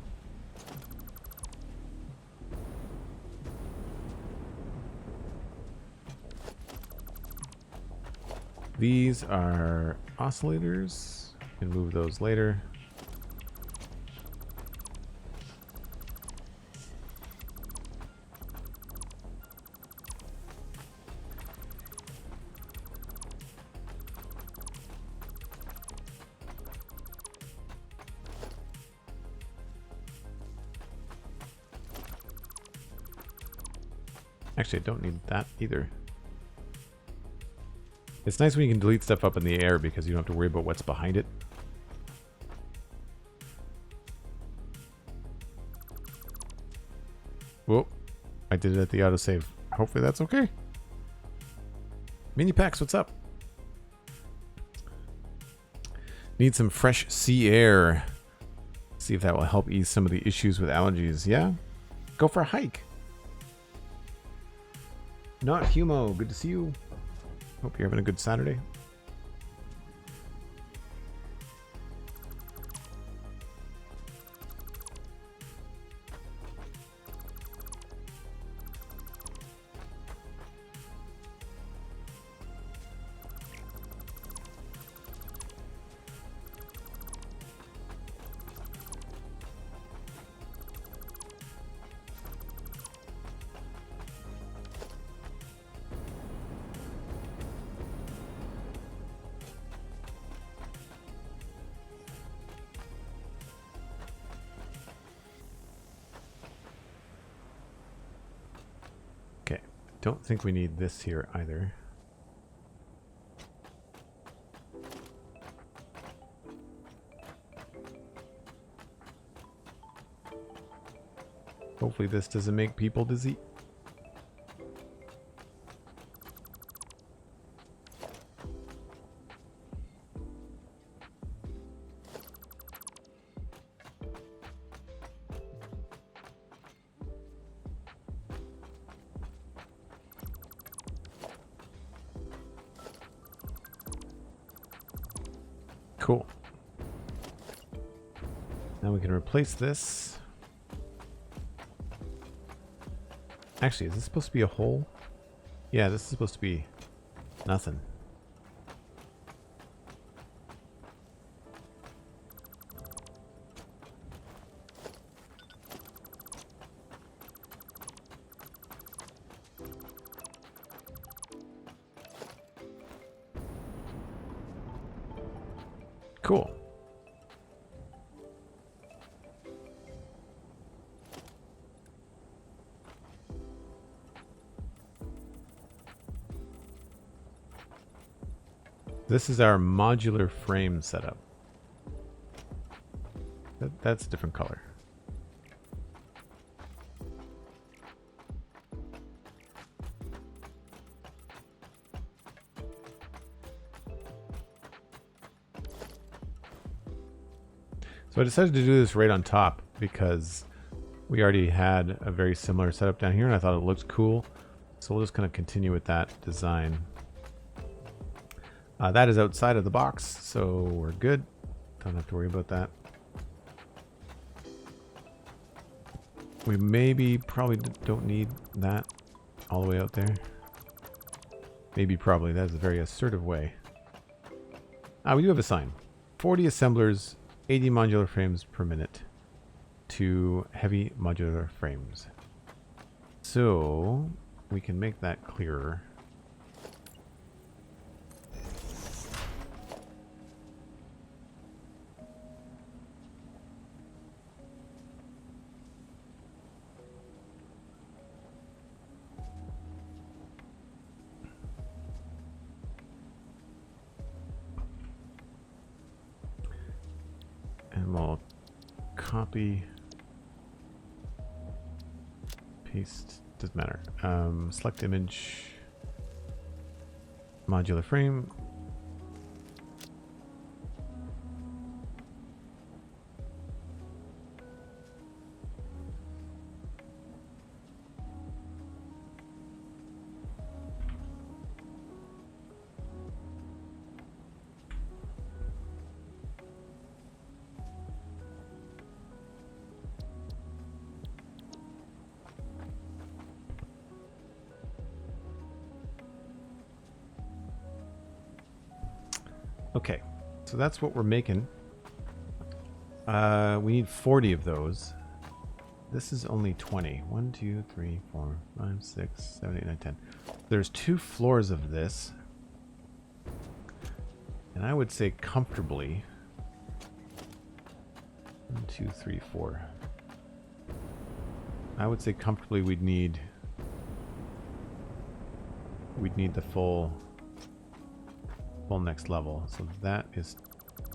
These are oscillators. Can move those later. Actually, I don't need that either. It's nice when you can delete stuff up in the air because you don't have to worry about what's behind it. Whoa, I did it at the autosave. Hopefully that's okay. Mini packs, what's up? Need some fresh sea air. See if that will help ease some of the issues with allergies. Yeah? Go for a hike. Not Humo, good to see you. Hope you're having a good Saturday. Don't think we need this here either. Hopefully this doesn't make people dizzy. Cool. Now we can replace this. Actually, is this supposed to be a hole? Yeah, this is supposed to be nothing. Cool. This is our modular frame setup. That's a different color. So I decided to do this right on top because we already had a very similar setup down here and I thought it looked cool. So we'll just kind of continue with that design. That is outside of the box, so we're good. Don't have to worry about that. We maybe probably don't need that all the way out there. Maybe probably. That is a very assertive way. We do have a sign. 40 assemblers, 80 modular frames per minute. 2 heavy modular frames. So we can make that clearer. we'll copy, paste, doesn't matter. Select image, modular frame. Okay, so that's what we're making. We need 40 of those. This is only 20. 1, 2, 3, 4, 5, 6, 7, 8, 9, 10. There's 2 floors of this. And I would say comfortably 1, 2, 3, 4. I would say comfortably we'd need the full next level. So that is,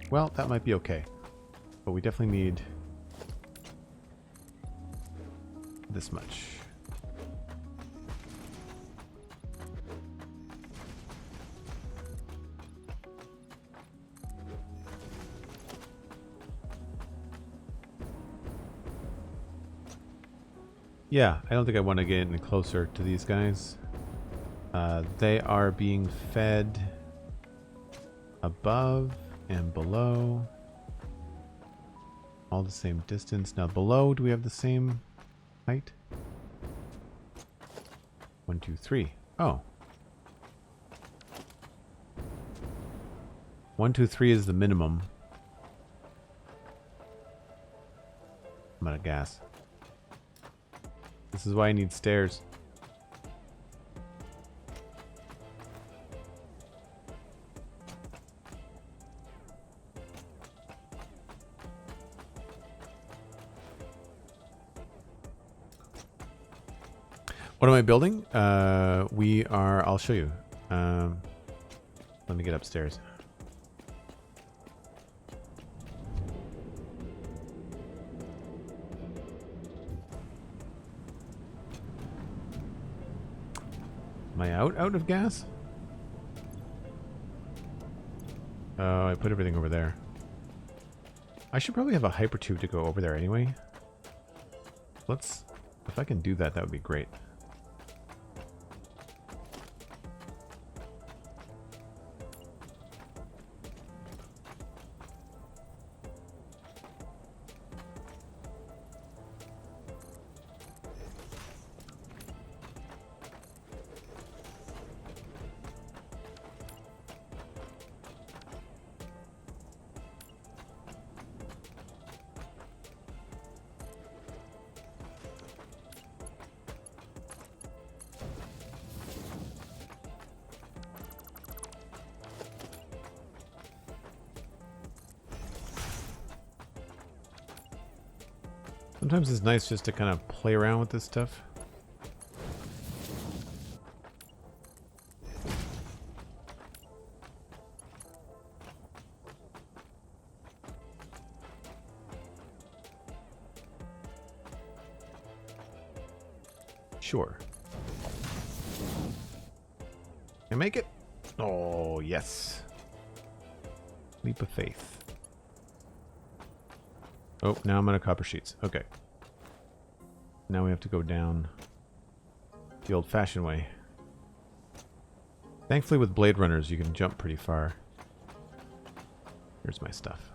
well, that might be okay. But we definitely need this much. Yeah, I don't think I want to get any closer to these guys. They are being fed above and below. All the same distance. Now below, do we have the same height? 1, 2, 3. Oh. 1, 2, 3 is the minimum. I'm out of gas. This is why I need stairs. What am I building? I'll show you. Let me get upstairs. Am I out of gas? Oh, I put everything over there. I should probably have a hypertube to go over there anyway. If I can do that, that would be great. Sometimes it's nice just to kind of play around with this stuff. Sure. Can I make it? Oh, yes. Leap of faith. Oh, now I'm out of copper sheets. Okay. Now we have to go down the old-fashioned way. Thankfully with Blade Runners you can jump pretty far. Here's my stuff.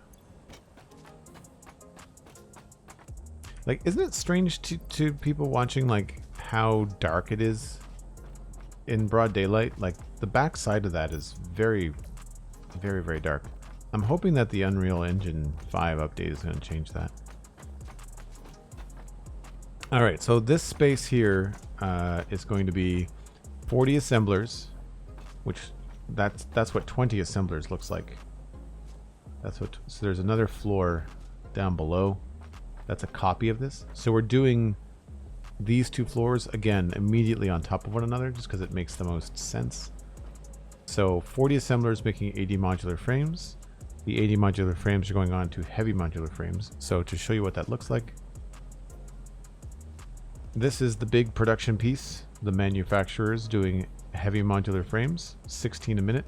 Like, isn't it strange to people watching, like, how dark it is in broad daylight? Like, the back side of that is very, very, very dark. I'm hoping that the Unreal Engine 5 update is going to change that. Alright, so this space here is going to be 40 assemblers, which that's what 20 assemblers looks like. So there's another floor down below. That's a copy of this. So we're doing these 2 floors, again, immediately on top of one another, just because it makes the most sense. So 40 assemblers making 80 modular frames. The 80 modular frames are going on to heavy modular frames. So to show you what that looks like, this is the big production piece. The manufacturers doing heavy modular frames, 16 a minute.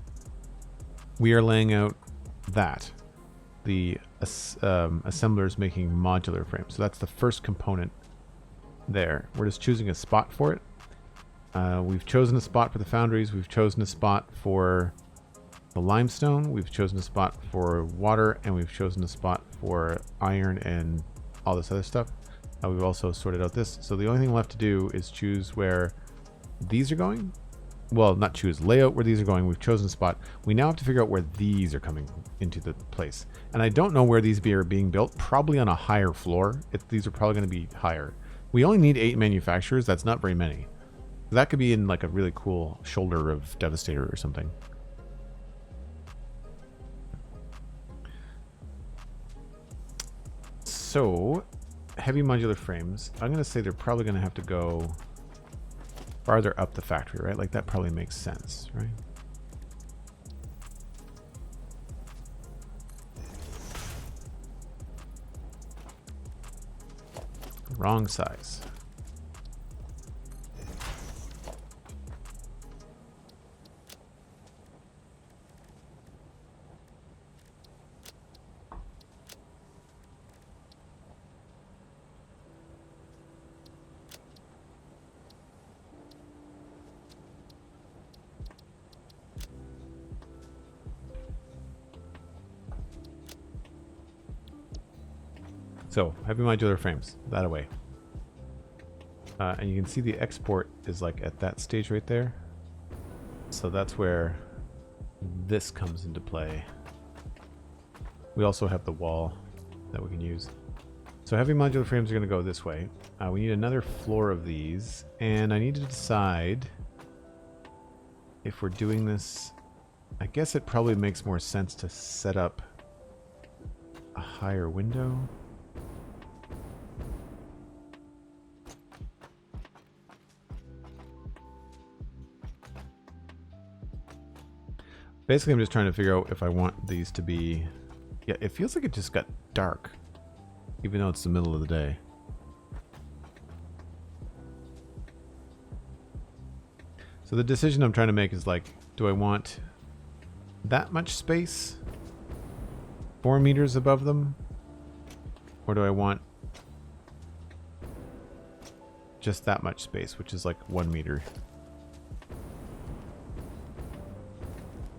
We are laying out that. The assemblers making modular frames. So that's the first component there. We're just choosing a spot for it. We've chosen a spot for the foundries. We've chosen a spot for the limestone. We've chosen a spot for water, and we've chosen a spot for iron and all this other stuff. We've also sorted out this. So the only thing left to do is choose where these are going. Well, not choose, layout where these are going. We've chosen a spot. We now have to figure out where these are coming into the place. And I don't know where these are being built. Probably on a higher floor. These are probably going to be higher. We only need 8 manufacturers. That's not very many. That could be in like a really cool shoulder of Devastator or something. So, heavy modular frames. I'm going to say they're probably going to have to go farther up the factory, right? Like that probably makes sense, right? Wrong size. So, heavy modular frames, that away. And you can see the export is like at that stage right there. So that's where this comes into play. We also have the wall that we can use. So heavy modular frames are going to go this way. We need another floor of these. And I need to decide if we're doing this. I guess it probably makes more sense to set up a higher window. Basically, I'm just trying to figure out if I want these to be... Yeah, it feels like it just got dark, even though it's the middle of the day. So the decision I'm trying to make is like, do I want that much space? 4 meters above them? Or do I want just that much space, which is like 1 meter?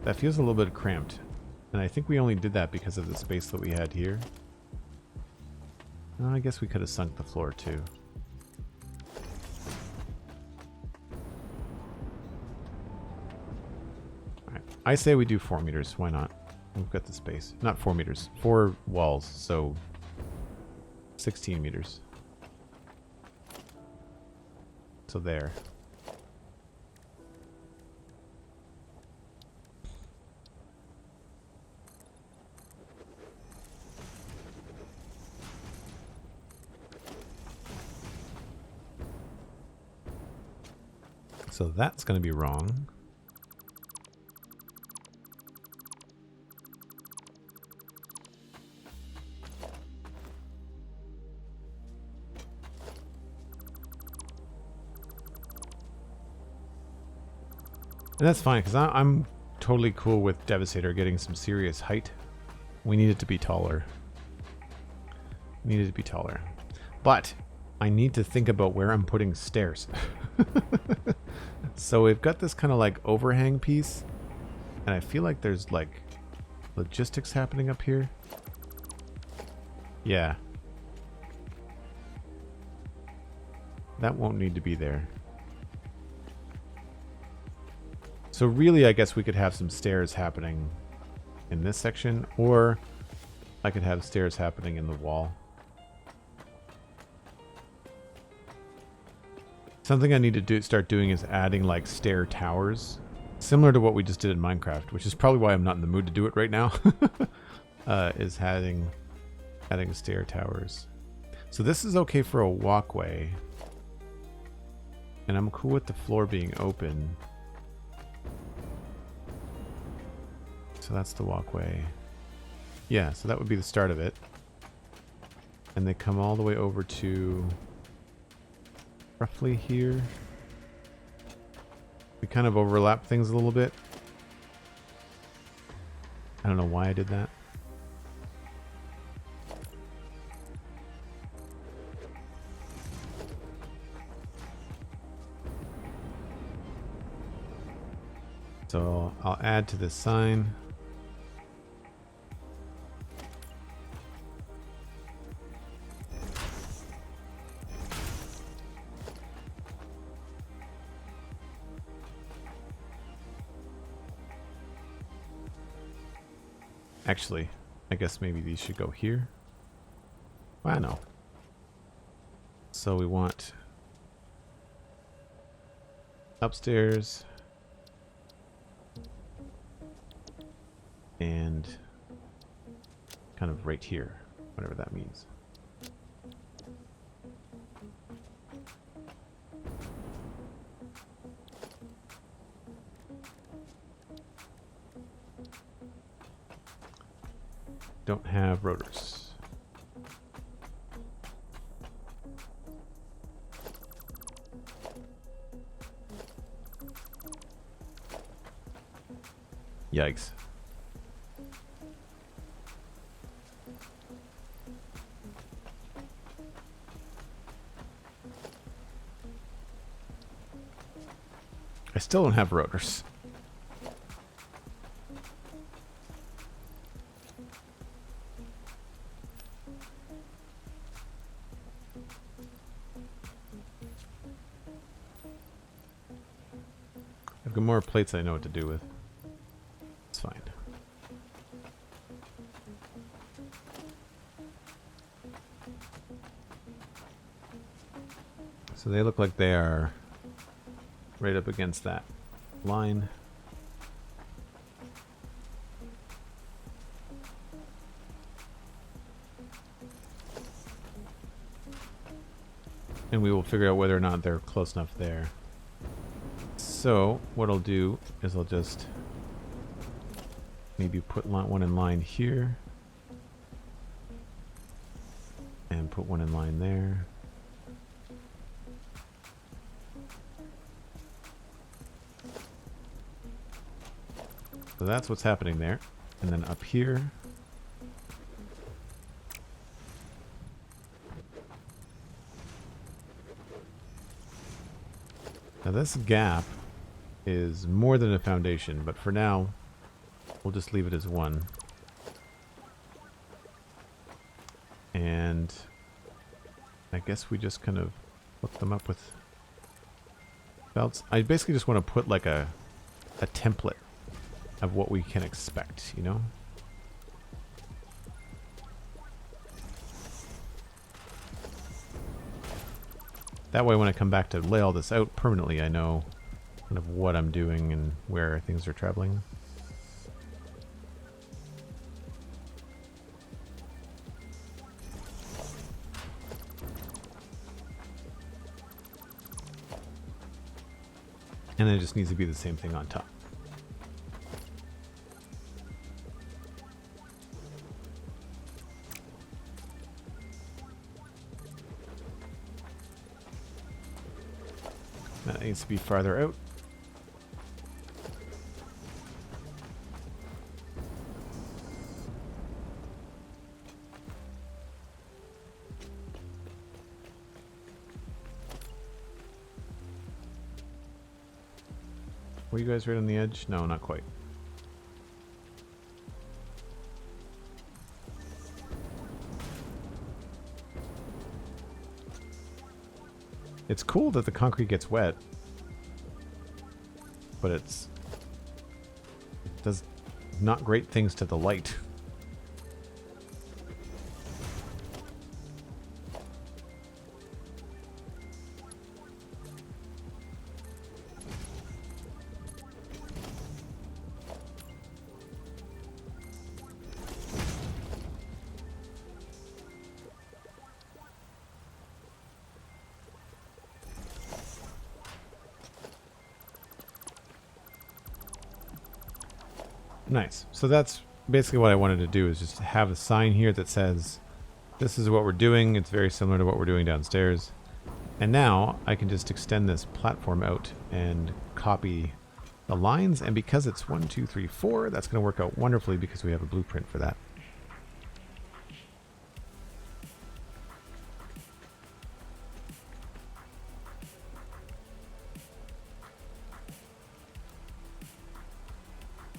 That feels a little bit cramped. And I think we only did that because of the space that we had here. I guess we could have sunk the floor too. Alright. I say we do 4 meters. Why not? We've got the space. Not 4 meters. 4 walls. So 16 meters. So there. So that's going to be wrong. And that's fine, because I'm totally cool with Devastator getting some serious height. We need it to be taller. Need it to be taller. But I need to think about where I'm putting stairs. So we've got this kind of like overhang piece, and I feel like there's like logistics happening up here. Yeah. That won't need to be there. So really, I guess we could have some stairs happening in this section, or I could have stairs happening in the wall. Something I need to start doing is adding like stair towers, similar to what we just did in Minecraft, which is probably why I'm not in the mood to do it right now. Is adding stair towers. So this is okay for a walkway, and I'm cool with the floor being open. So that's the walkway. Yeah, so that would be the start of it. And they come all the way over to roughly here. We kind of overlap things a little bit. I don't know why I did that. So I'll add to this sign. Actually, I guess maybe these should go here. Well, no. So we want upstairs and kind of right here, whatever that means. Don't have rotors. Yikes. I still don't have rotors. I've got more plates I know what to do with. It's fine. So they look like they are right up against that line. And we will figure out whether or not they're close enough there. So what I'll do is I'll just maybe put one in line here and put one in line there. So that's what's happening there. And then up here, now this gap is more than a foundation, but for now we'll just leave it as one. And I guess we just kind of hook them up with belts. I basically just want to put like a template of what we can expect, you know? That way when I come back to lay all this out permanently, I know kind of what I'm doing and where things are traveling. And then it just needs to be the same thing on top. That needs to be farther out. Were you guys right on the edge? No, not quite. It's cool that the concrete gets wet, but it does not great things to the light. Nice. So that's basically what I wanted to do is just have a sign here that says, this is what we're doing. It's very similar to what we're doing downstairs. And now I can just extend this platform out and copy the lines. And because it's 1, 2, 3, 4, that's going to work out wonderfully because we have a blueprint for that.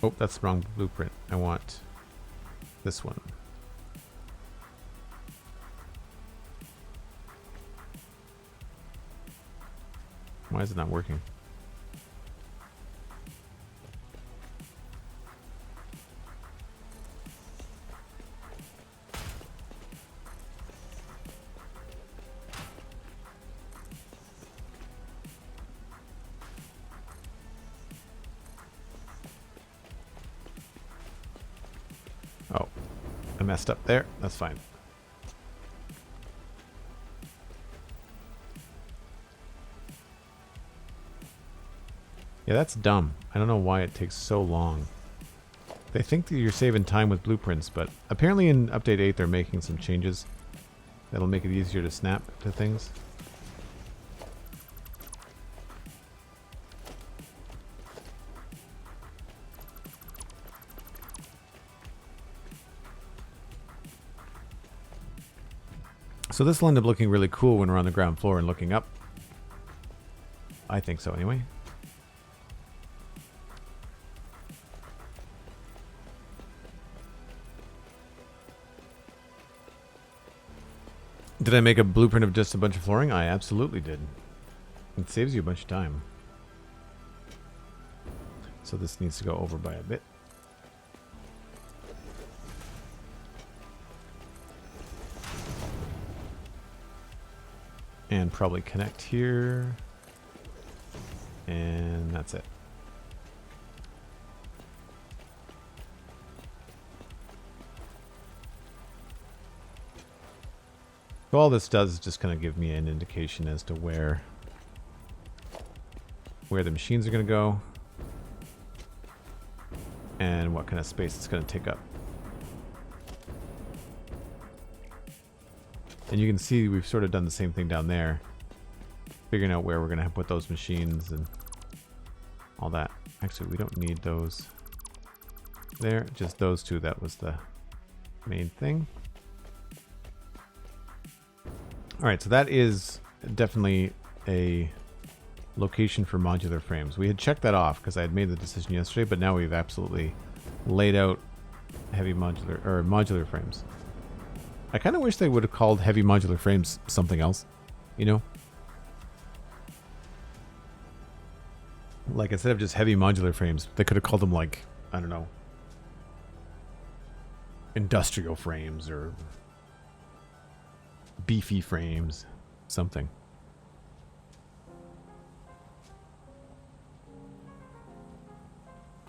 Oh, that's the wrong blueprint. I want this one. Why is it not working? Oh, I messed up there. That's fine. Yeah, that's dumb. I don't know why it takes so long. They think that you're saving time with blueprints, but apparently in Update 8 they're making some changes that'll make it easier to snap to things. So this will end up looking really cool when we're on the ground floor and looking up. I think so anyway. Did I make a blueprint of just a bunch of flooring? I absolutely did. It saves you a bunch of time. So this needs to go over by a bit. And probably connect here. And that's it. So all this does is just kind of give me an indication as to where the machines are going to go and what kind of space it's going to take up. And you can see we've sort of done the same thing down there, figuring out where we're going to put those machines and all that. Actually, we don't need those there, just those two. That was the main thing. Alright, so that is definitely a location for modular frames. We had checked that off because I had made the decision yesterday, but now we've absolutely laid out heavy modular frames. I kind of wish they would have called heavy modular frames something else, you know? Like, instead of just heavy modular frames, they could have called them, like, I don't know, industrial frames or beefy frames, something.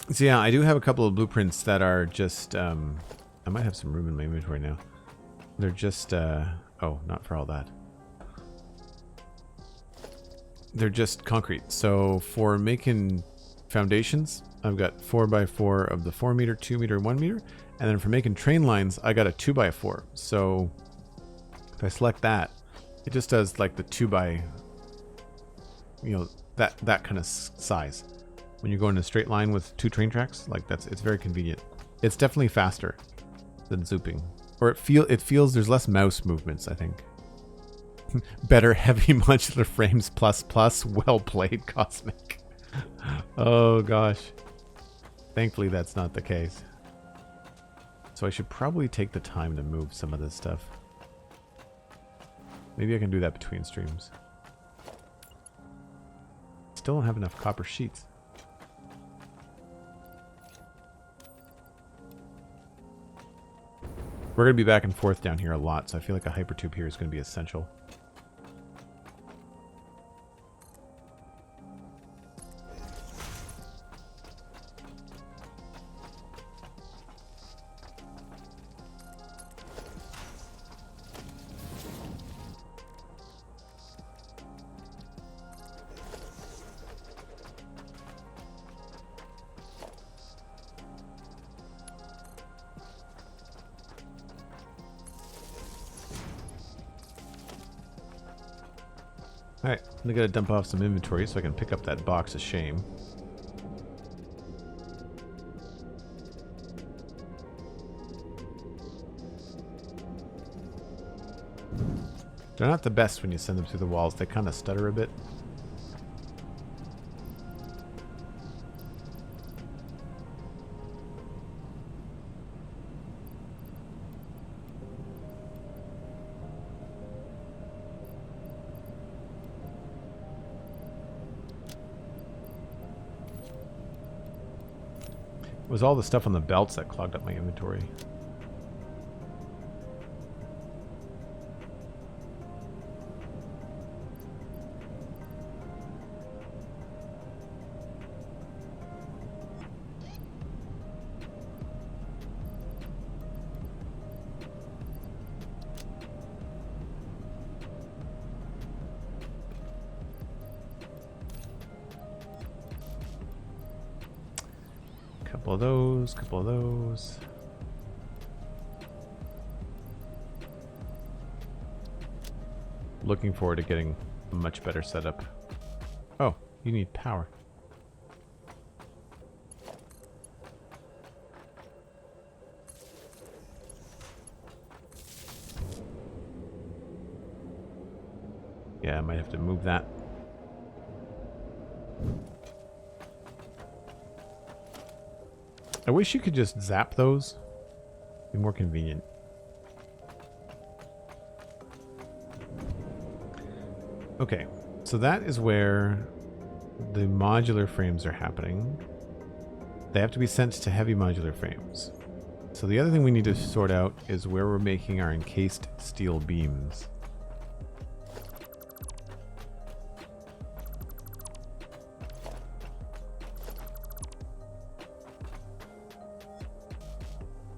So yeah, I do have a couple of blueprints that are just, I might have some room in my inventory now. They're just, oh, not for all that. They're just concrete. So for making foundations, I've got 4x4 of the 4 meter, 2 meter, 1 meter. And then for making train lines, I got a 2x4. So if I select that, it just does like the 2x, you know, that kind of size. When you go in a straight line with 2 train tracks, like it's very convenient. It's definitely faster than zooping. Or it feels there's less mouse movements, I think. Better heavy modular frames plus. Well played, Cosmic. Oh gosh. Thankfully that's not the case. So I should probably take the time to move some of this stuff. Maybe I can do that between streams. Still don't have enough copper sheets. We're going to be back and forth down here a lot, so I feel like a hypertube here is going to be essential. Alright, I'm gonna dump off some inventory so I can pick up that box of shame. They're not the best when you send them through the walls. They kind of stutter a bit. It was all the stuff on the belts that clogged up my inventory. Couple of those, couple of those. Looking forward to getting a much better setup. Oh, you need power. Yeah, I might have to move that. I wish you could just zap those. Be more convenient. Okay, so that is where the modular frames are happening. They have to be sent to heavy modular frames. So the other thing we need to sort out is where we're making our encased steel beams.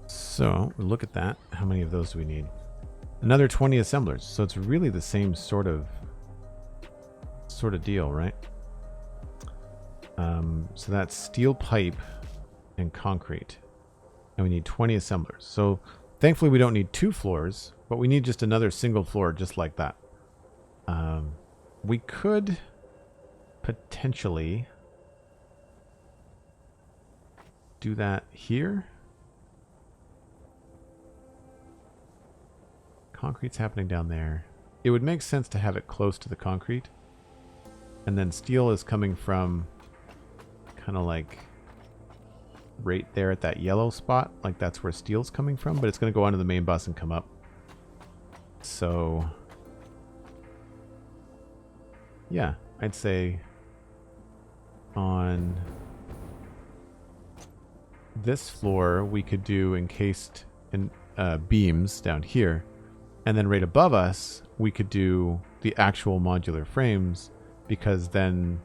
So, look at that. How many of those do we need? Another 20 assemblers. So it's really the same sort of deal, right? So that's steel pipe and concrete. And we need 20 assemblers. So thankfully we don't need 2 floors, but we need just another single floor just like that. We could potentially do that here. Concrete's happening down there. It would make sense to have it close to the concrete. And then steel is coming from kind of like right there at that yellow spot. Like that's where steel's coming from, but it's going to go onto the main bus and come up. So yeah, I'd say on this floor we could do encased in beams down here. And then right above us, we could do the actual modular frames because then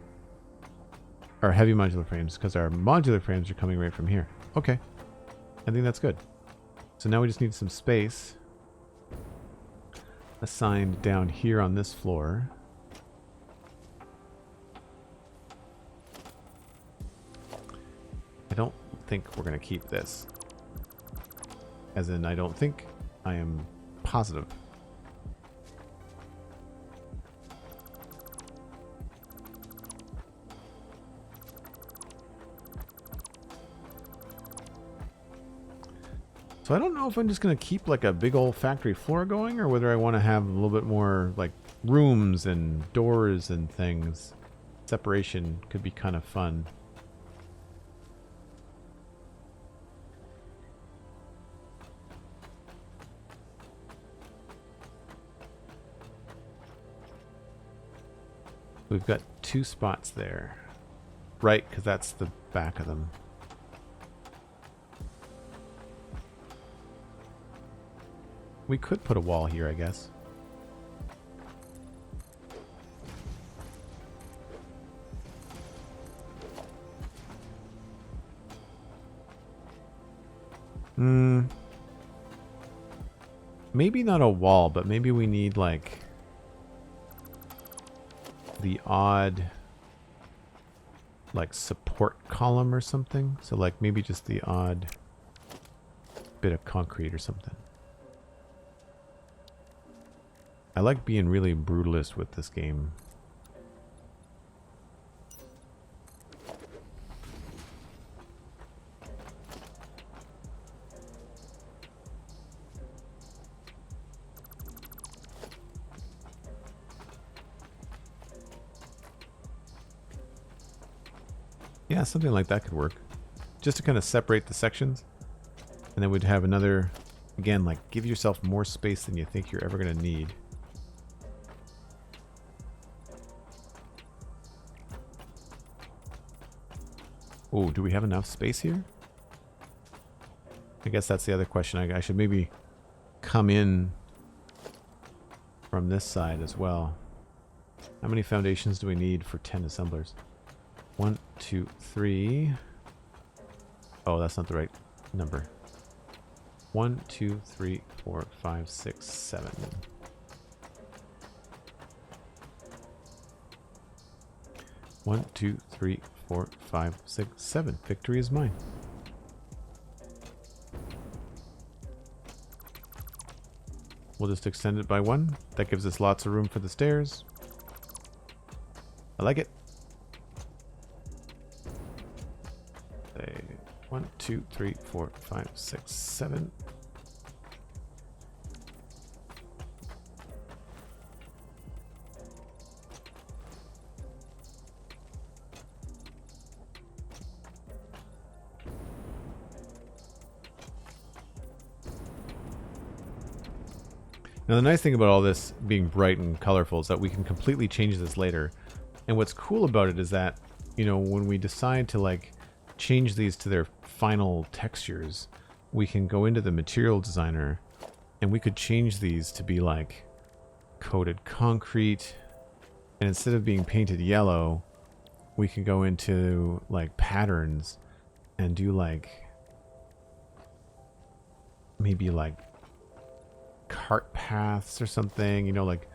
our heavy modular frames, because our modular frames are coming right from here. Okay. I think that's good. So now we just need some space assigned down here on this floor. I don't think we're going to keep this. As in, I don't think. I am positive. So I don't know if I'm just going to keep like a big old factory floor going or whether I want to have a little bit more like rooms and doors and things. Separation could be kind of fun. We've got 2 spots there. Right, because that's the back of them. We could put a wall here, I guess. Maybe not a wall, but maybe we need like the odd like support column or something. So like maybe just the odd bit of concrete or something. I like being really brutalist with this game. Yeah, something like that could work. Just to kind of separate the sections. And then we'd have another, again, like give yourself more space than you think you're ever going to need. Oh, do we have enough space here? I guess that's the other question. I should maybe come in from this side as well. How many foundations do we need for 10 assemblers? 1, 2, 3. Oh, that's not the right number. 1, 2, 3, 4, 5, 6, 7. One, 2, 3, 4, 5, 6, 7. Victory is mine. We'll just extend it by 1. That gives us lots of room for the stairs. I like it. 1, 2, 3, 4, 5, 6, 7. Now the nice thing about all this being bright and colorful is that we can completely change this later. And what's cool about it is that, you know, when we decide to like change these to their final textures, we can go into the material designer and we could change these to be like coated concrete. And instead of being painted yellow, we can go into like patterns and do like maybe like cart paths or something, you know, like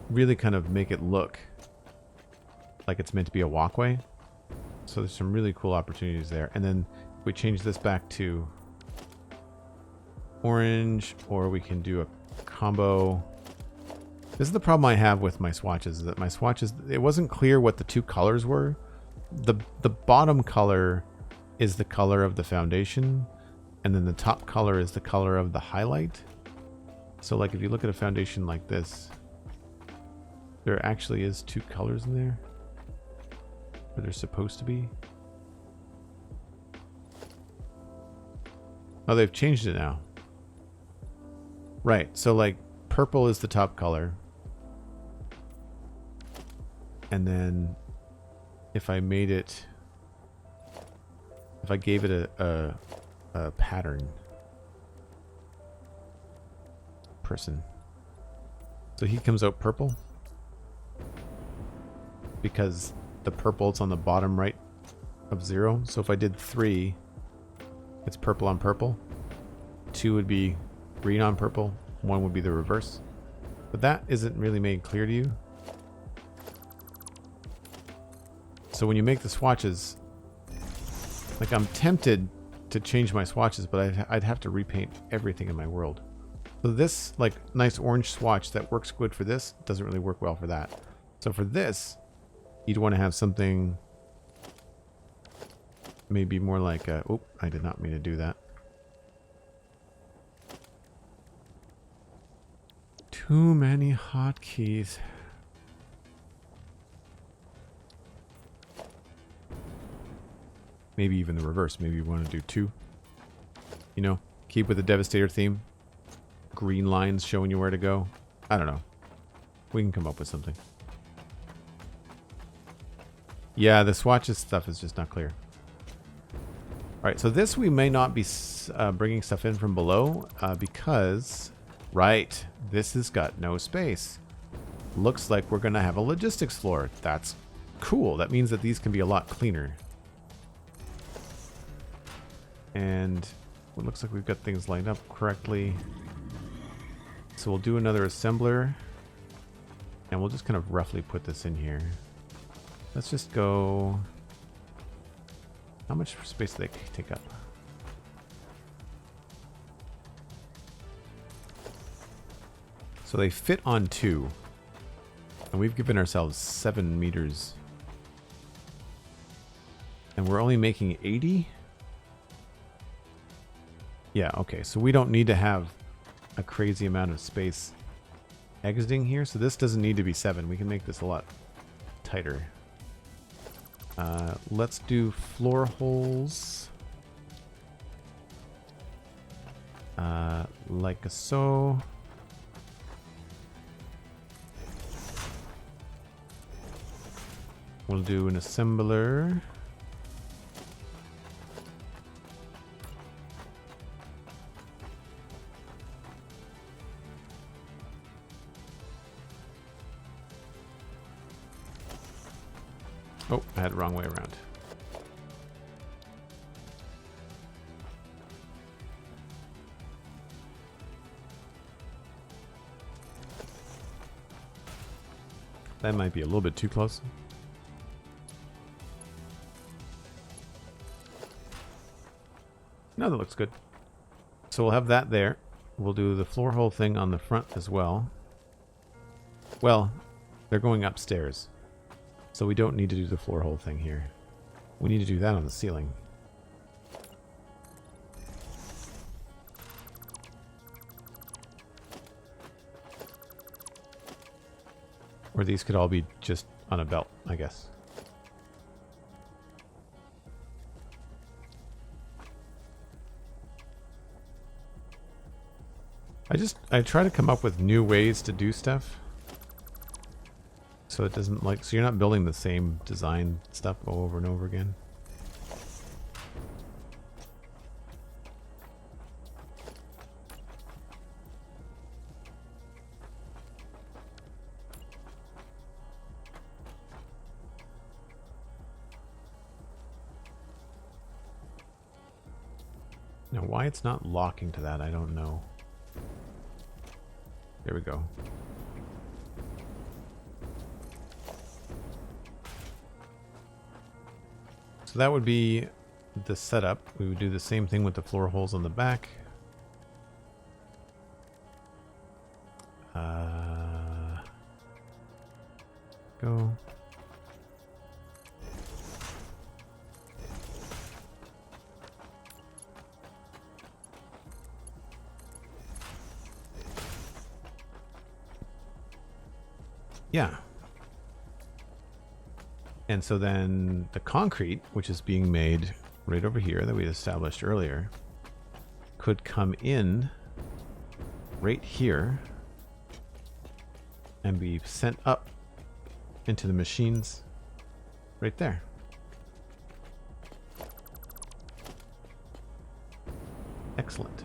really kind of make it look like it's meant to be a walkway. So there's some really cool opportunities there. And then we change this back to orange, or we can do a combo. This is the problem I have with my swatches, is that my swatches, it wasn't clear what the two colors were. The bottom color is the color of the foundation, and then the top color is the color of the highlight. So like if you look at a foundation like this, there actually is two colors in there, or they're supposed to be. Oh, they've changed it now. Right, so like purple is the top color. And then if I made it, if I gave it a pattern, person. So he comes out purple because the purple's on the bottom right of 0. So if I did 3, it's purple on purple. 2 would be green on purple. 1 would be the reverse. But that isn't really made clear to you. So when you make the swatches, like I'm tempted to change my swatches, but I'd have to repaint everything in my world. So this like nice orange swatch that works good for this doesn't really work well for that. So for this, you'd want to have something maybe more like a, oh, I did not mean to do that. Too many hotkeys. Maybe even the reverse. Maybe you want to do 2. You know, keep with the Devastator theme. Green lines showing you where to go. I don't know. We can come up with something. Yeah, the swatches stuff is just not clear. Alright, so this we may not be bringing stuff in from below because, right, this has got no space. Looks like we're going to have a logistics floor. That's cool. That means that these can be a lot cleaner. And it looks like we've got things lined up correctly. So we'll do another assembler. And we'll just kind of roughly put this in here. Let's just go... How much space do they take up? So they fit on 2. And we've given ourselves 7 meters. And we're only making 80? Yeah, okay. So we don't need to have a crazy amount of space exiting here. So this doesn't need to be 7. We can make this a lot tighter. Let's do floor holes. Like so. We'll do an assembler. Oh, I had it wrong way around. That might be a little bit too close. No, that looks good. So we'll have that there. We'll do the floor hole thing on the front as well. Well, they're going upstairs. So we don't need to do the floor hole thing here. We need to do that on the ceiling. Or these could all be just on a belt, I guess. I try to come up with new ways to do stuff. So it doesn't so you're not building the same design stuff over and over again. Now why it's not locking to that, I don't know. There we go. So that would be the setup. We would do the same thing with the floor holes on the back. Go. Yeah. And so then the concrete, which is being made right over here that we established earlier, could come in right here and be sent up into the machines right there. Excellent.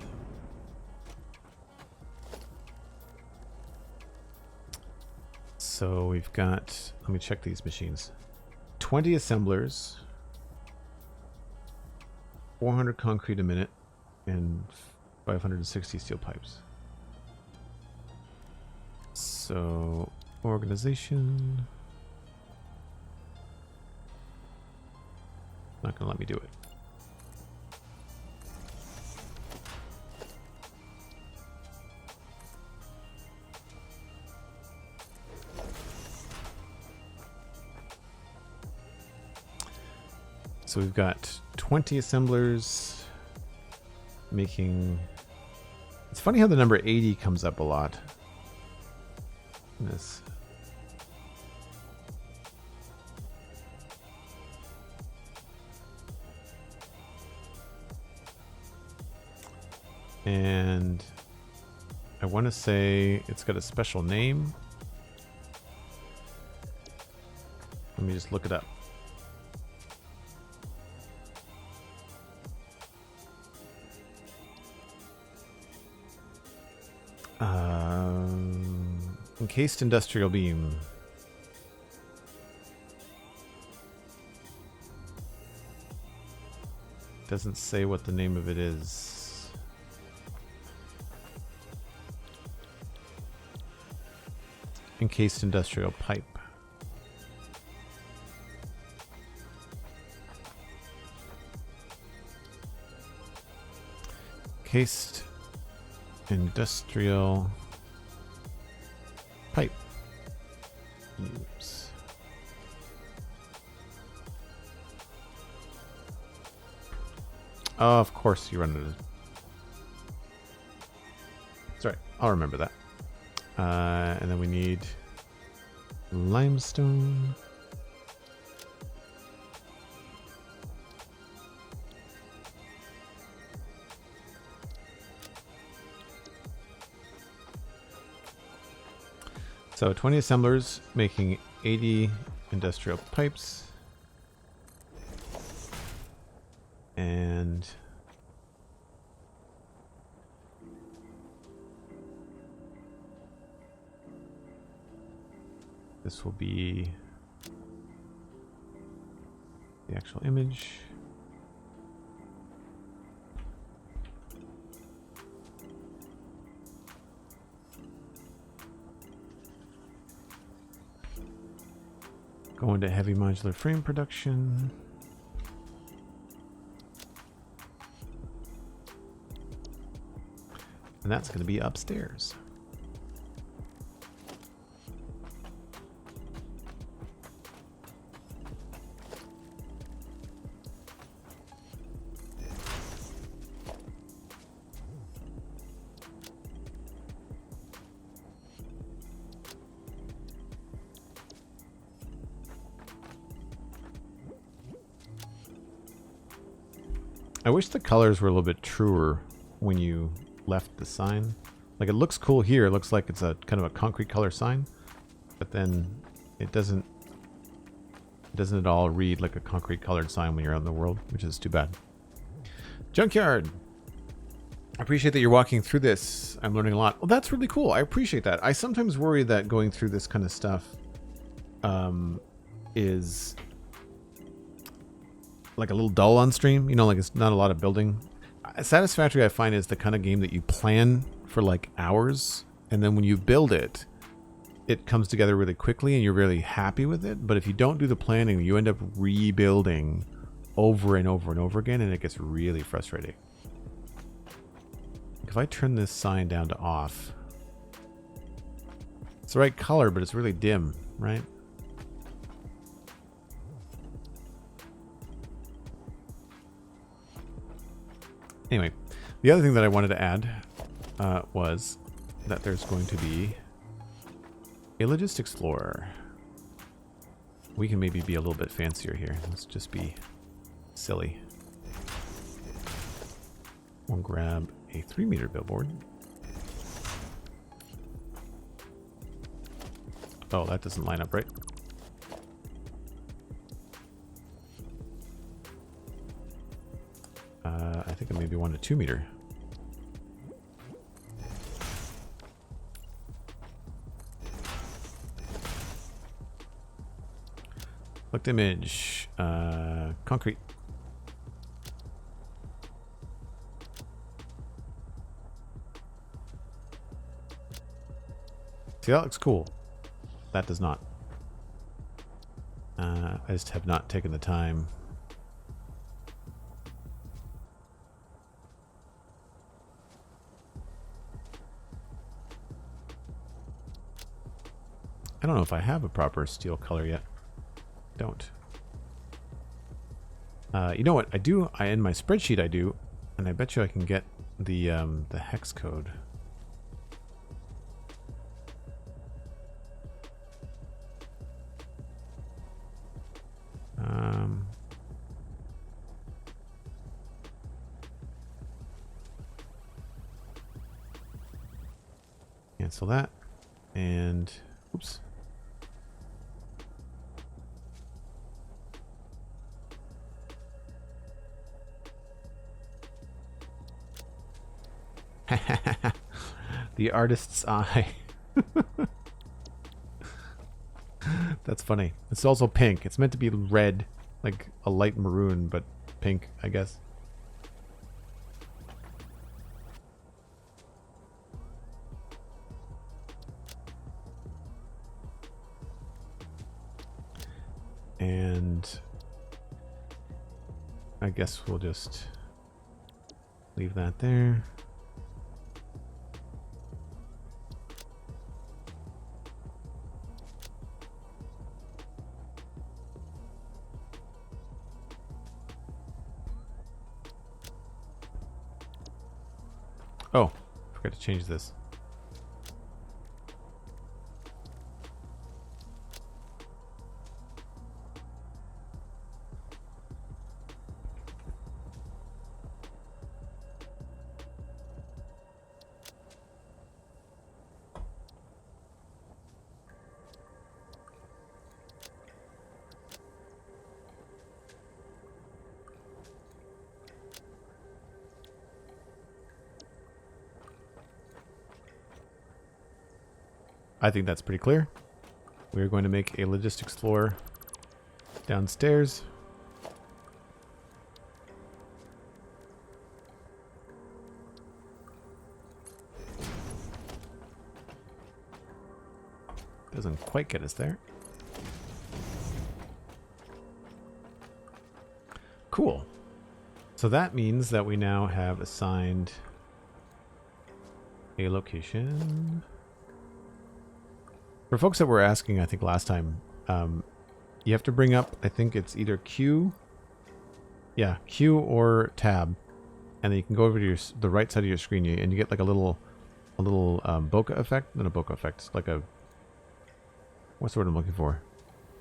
So we've got, let me check these machines. 20 assemblers, 400 concrete a minute, and 560 steel pipes. So, organization. Not gonna let me do it. So we've got 20 assemblers making... It's funny how the number 80 comes up a lot in this. And I want to say it's got a special name. Let me just look it up. Encased industrial beam. Doesn't say what the name of it is. Encased industrial pipe. Encased industrial pipe. Oops. Oh, of course you run into it. Sorry, I'll remember that. And then we need limestone. So 20 assemblers making 80 industrial pipes. And this will be the actual image. Going to heavy modular frame production. And that's going to be upstairs. I wish the colors were a little bit truer when you left the sign. Like, it looks cool here. It looks like it's a kind of a concrete color sign, but then it doesn't at all read like a concrete colored sign when you're out in the world, which is too bad. Junkyard. I appreciate that you're walking through this. I'm learning a lot. Well, that's really cool. I appreciate that. I sometimes worry that going through this kind of stuff is like a little dull on stream, you know, like it's not a lot of building. Satisfactory, I find, is the kind of game that you plan for like hours, and then when you build it, it comes together really quickly and you're really happy with it. But if you don't do the planning, you end up rebuilding over and over and over again, and it gets really frustrating. If I turn this sign down to off, it's the right color, but it's really dim, right? Anyway, the other thing that I wanted to add was that there's going to be a logistics floor. We can maybe be a little bit fancier here. Let's just be silly. We'll grab a 3-meter billboard. Oh, that doesn't line up right. I think I maybe want a 2-meter. Select image. Concrete. See, that looks cool. That does not. I just have not taken the time. I don't know if I have a proper steel color yet. Don't. You know what? I do. In my spreadsheet I do, and I bet you I can get the hex code. Cancel that, and oops. The artist's eye. That's funny. It's also pink. It's meant to be red, like a light maroon, but pink, I guess. And I guess we'll just leave that there. Oh, forgot to change this. I think that's pretty clear. We're going to make a logistics floor downstairs. Doesn't quite get us there. Cool. So that means that we now have assigned a location. For folks that were asking, I think last time, you have to bring up, I think it's either Q, yeah, Q or Tab, and then you can go over to the right side of your screen, and you get like a little bokeh effect. Not a bokeh effect, it's like a, what's the word I'm looking for?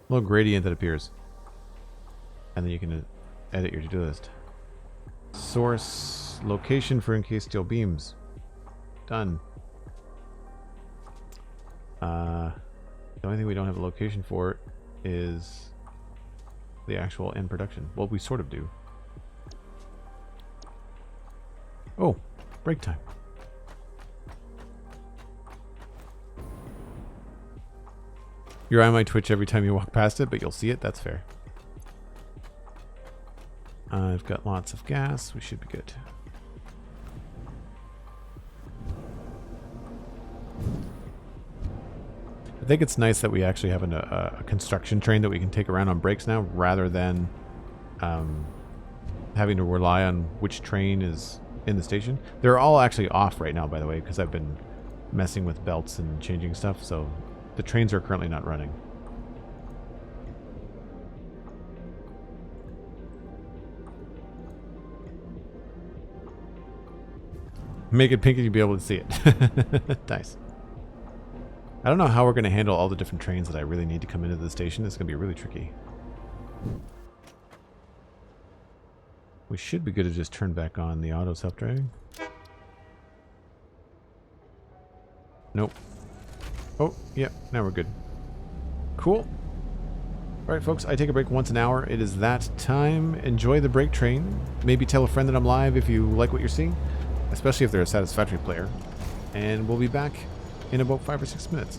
A little gradient that appears, and then you can edit your to-do list. Source location for encased steel beams. Done. The only thing we don't have a location for is the actual end production. Well, we sort of do. Oh, break time. You're on my Twitch every time you walk past it, but you'll see it. That's fair. I've got lots of gas. We should be good. I think it's nice that we actually have a construction train that we can take around on breaks now, rather than having to rely on which train is in the station. They're all actually off right now, by the way, because I've been messing with belts and changing stuff, so the trains are currently not running. Make it pink and you'll be able to see it. Nice. I don't know how we're going to handle all the different trains that I really need to come into the station. It's going to be really tricky. We should be good to just turn back on the auto self-driving. Nope. Oh, yeah, now we're good. Cool. All right, folks, I take a break once an hour. It is that time. Enjoy the break train. Maybe tell a friend that I'm live if you like what you're seeing, especially if they're a Satisfactory player. And we'll be back in about 5 or 6 minutes.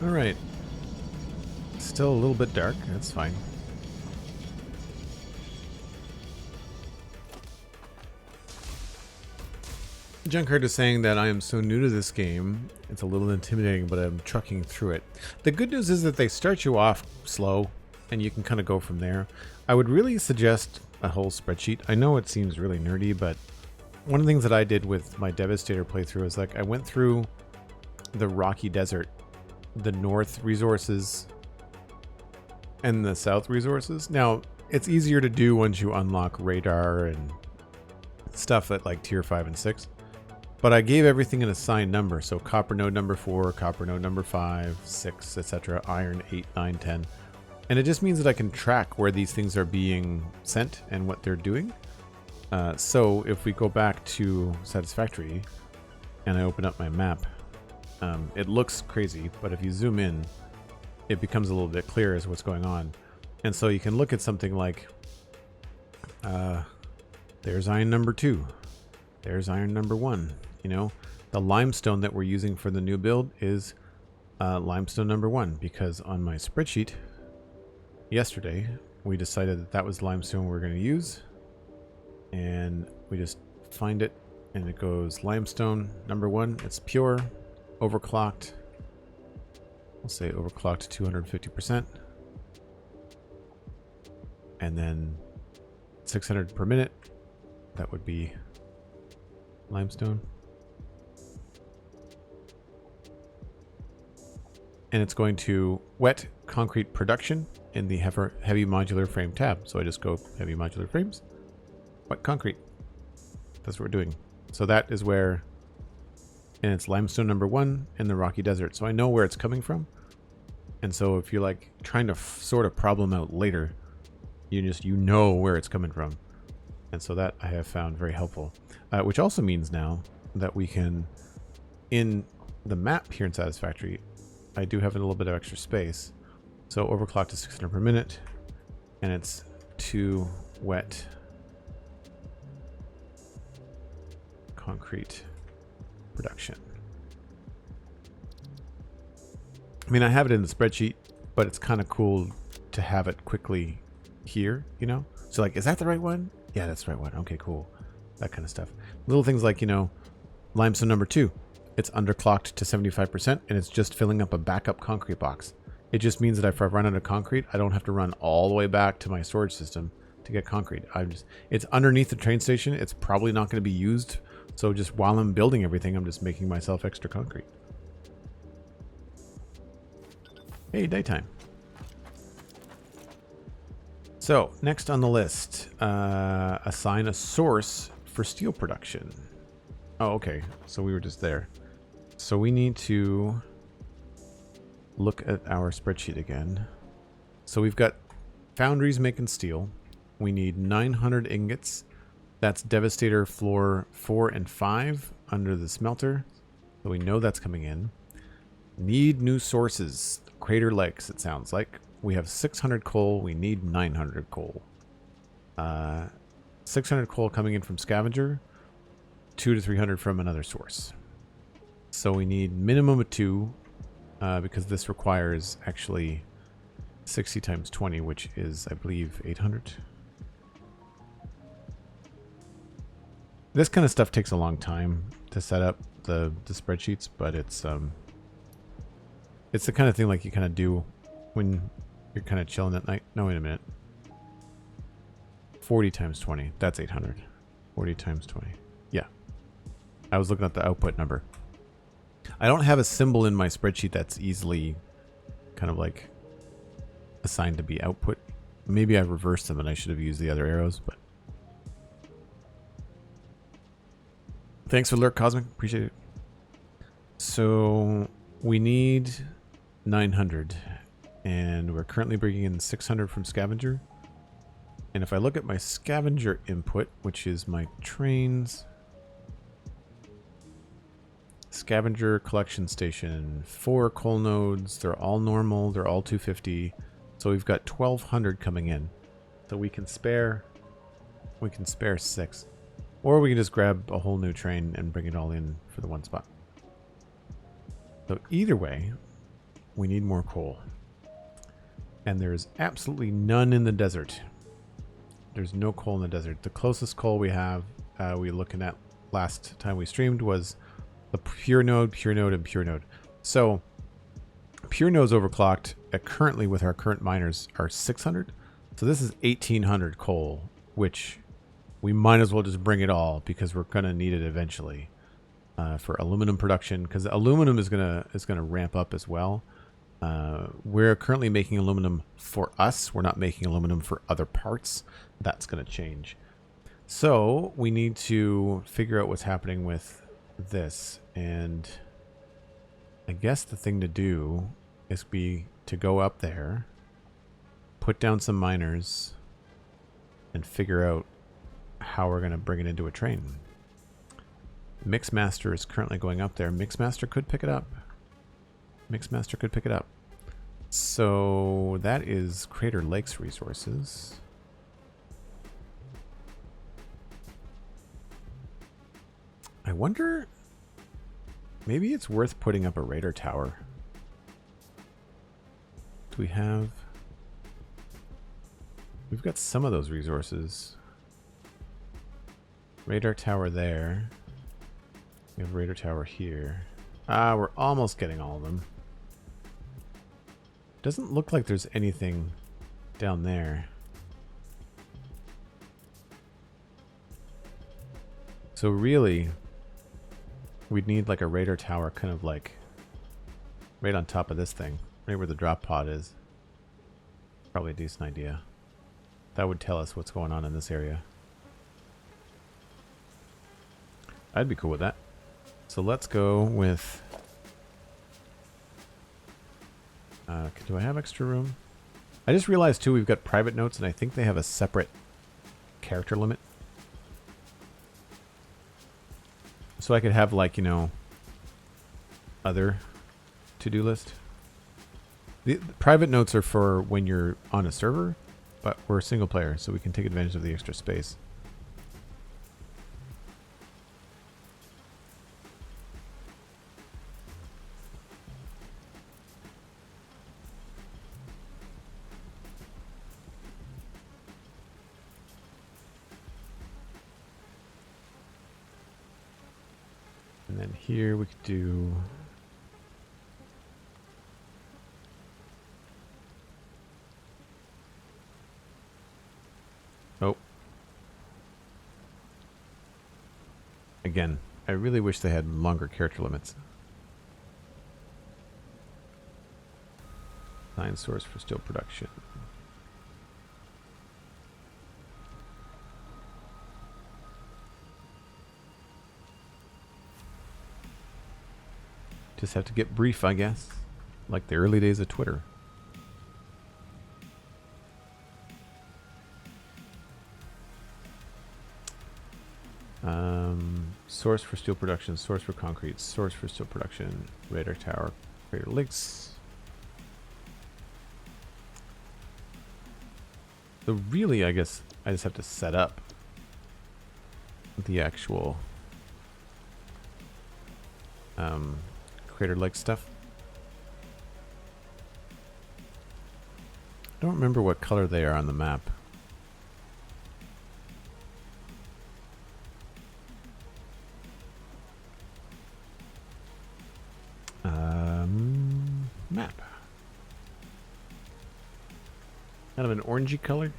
All right. Still a little bit dark. That's fine. Junkard is saying that I am so new to this game, it's a little intimidating, but I'm trucking through it. The good news is that they start you off slow, and you can kind of go from there. I would really suggest a whole spreadsheet. I know it seems really nerdy, but one of the things that I did with my Devastator playthrough is like I went through the Rocky Desert, the north resources, and the south resources. Now, it's easier to do once you unlock radar and stuff at like tier 5 and 6. But I gave everything an assigned number. So copper node number 4, copper node number 5, 6, etc. Iron 8, 9, 10. And it just means that I can track where these things are being sent and what they're doing. So if we go back to Satisfactory and I open up my map, it looks crazy, but if you zoom in, it becomes a little bit clearer as what's going on. And so you can look at something like, there's iron number 2. There's iron number 1. You know, the limestone that we're using for the new build is limestone number 1, because on my spreadsheet yesterday, we decided that that was the limestone we're going to use. And we just find it, and it goes limestone number 1. It's pure, overclocked. We'll say overclocked to 250%. And then 600 per minute. That would be limestone. And it's going to wet concrete production in the heavy modular frame tab. So I just go heavy modular frames, wet concrete. That's what we're doing. So that is where, and it's limestone number 1 in the Rocky Desert. So I know where it's coming from. And so if you're like trying to sort a problem out later, you know where it's coming from. And so that I have found very helpful, which also means now that we can, in the map here in Satisfactory, I do have a little bit of extra space. So overclock to 600 per minute, and it's to wet concrete production. I mean, I have it in the spreadsheet, but it's kind of cool to have it quickly here, you know? So like, is that the right one? Yeah, that's the right one. Okay, cool. That kind of stuff. Little things like, you know, limestone number 2. It's underclocked to 75%, and it's just filling up a backup concrete box. It just means that if I run out of concrete, I don't have to run all the way back to my storage system to get concrete. It's underneath the train station. It's probably not going to be used. So just while I'm building everything, I'm just making myself extra concrete. Hey, daytime. So next on the list, assign a source for steel production. Oh, okay. So we were just there. So we need to look at our spreadsheet again. So we've got foundries making steel. We need 900 ingots. That's Devastator floor 4 and 5 under the smelter. So we know that's coming in. Need new sources. Crater Lakes, it sounds like. We have 600 coal. We need 900 coal. 600 coal coming in from scavenger. 200 to 300 from another source. So we need minimum of 2 because this requires actually 60 times 20, which is, I believe, 800. This kind of stuff takes a long time to set up the spreadsheets, but it's the kind of thing like you kind of do when you're kind of chilling at night. No, wait a minute. 40 times 20. That's 800. 40 times 20. Yeah. I was looking at the output number. I don't have a symbol in my spreadsheet that's easily kind of like assigned to be output. Maybe I reversed them and I should have used the other arrows, but thanks for the lurk, Cosmic. Appreciate it. So we need 900, and we're currently bringing in 600 from scavenger. And if I look at my scavenger input, which is my trains, scavenger collection station, 4 coal nodes, they're all normal, they're all 250. So we've got 1200 coming in. So we can spare 6. Or we can just grab a whole new train and bring it all in for the one spot. So either way, we need more coal. And there's absolutely none in the desert. There's no coal in the desert. The closest coal we have, we were looking at last time we streamed, was the pure node, and pure node. So pure node's overclocked currently with our current miners are 600. So this is 1800 coal, which we might as well just bring it all because we're going to need it eventually for aluminum production, because aluminum is gonna ramp up as well. We're currently making aluminum for us. We're not making aluminum for other parts. That's going to change. So we need to figure out what's happening with this. And I guess the thing to do is to go up there, put down some miners, and figure out how we're going to bring it into a train. Mixmaster is currently going up there. Mixmaster could pick it up. So that is Crater Lakes resources. I wonder, maybe it's worth putting up a radar tower. Do we have... We've got some of those resources. Radar tower there. We have a radar tower here. We're almost getting all of them. Doesn't look like there's anything down there. So really, we'd need like a radar tower kind of like right on top of this thing, right where the drop pod is. Probably a decent idea. That would tell us what's going on in this area. I'd be cool with that. So let's go with... do I have extra room? I just realized too we've got private notes, and I think they have a separate character limit. So I could have, like, you know, other to-do list. The private notes are for when you're on a server, but we're a single player, so we can take advantage of the extra space. And then here we could do... Oh. Again, I really wish they had longer character limits. Line source for steel production. Just have to get brief, I guess. Like the early days of Twitter. Source for steel production, source for concrete, source for steel production, radar tower, Crater Lakes. So really, I guess I just have to set up the actual Crater Lake stuff. I don't remember what color they are on the map. Map. Kind of an orangey color.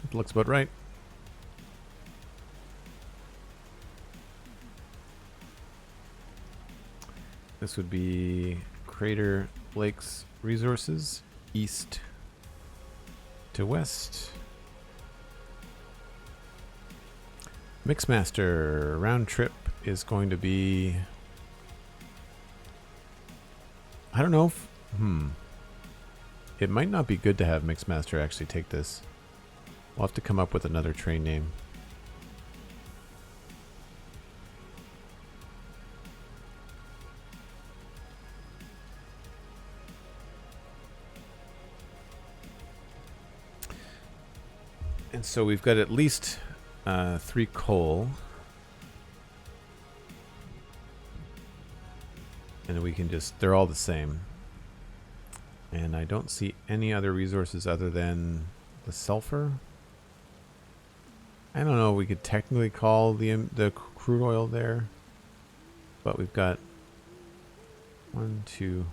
It looks about right. This would be Crater Lakes resources, east to west. Mixmaster round trip is going to be... I don't know if... It might not be good to have Mixmaster actually take this. We'll have to come up with another train name. And so we've got at least 3 coal. And we can just, they're all the same. And I don't see any other resources other than the sulfur. I don't know, we could technically call the crude oil there. But we've got 1, 2...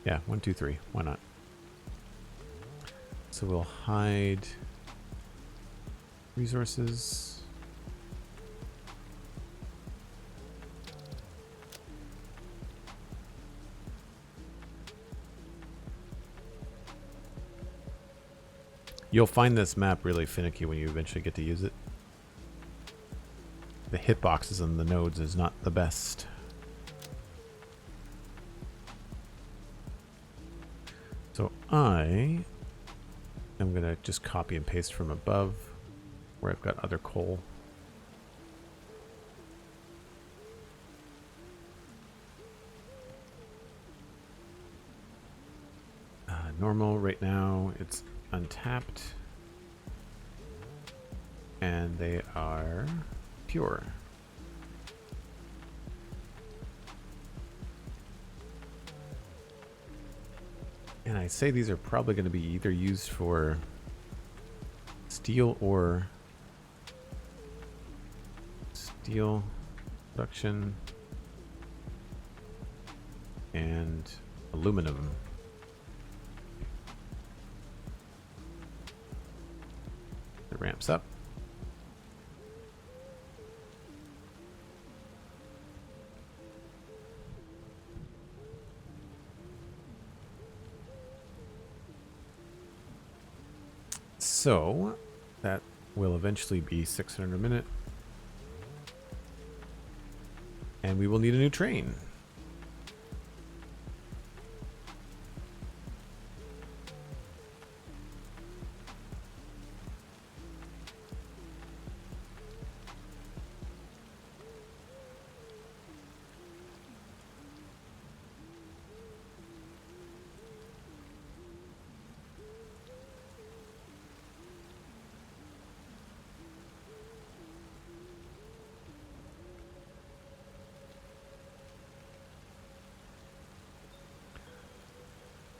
Yeah, 1, 2, 3. Why not? So we'll hide resources. You'll find this map really finicky when you eventually get to use it. The hitboxes on the nodes is not the best. So I am going to just copy and paste from above where I've got other coal. Normal right now, it's untapped. And they are pure. And I say these are probably going to be either used for steel or steel production and aluminum. It ramps up. So that will eventually be 600 a minute. And we will need a new train.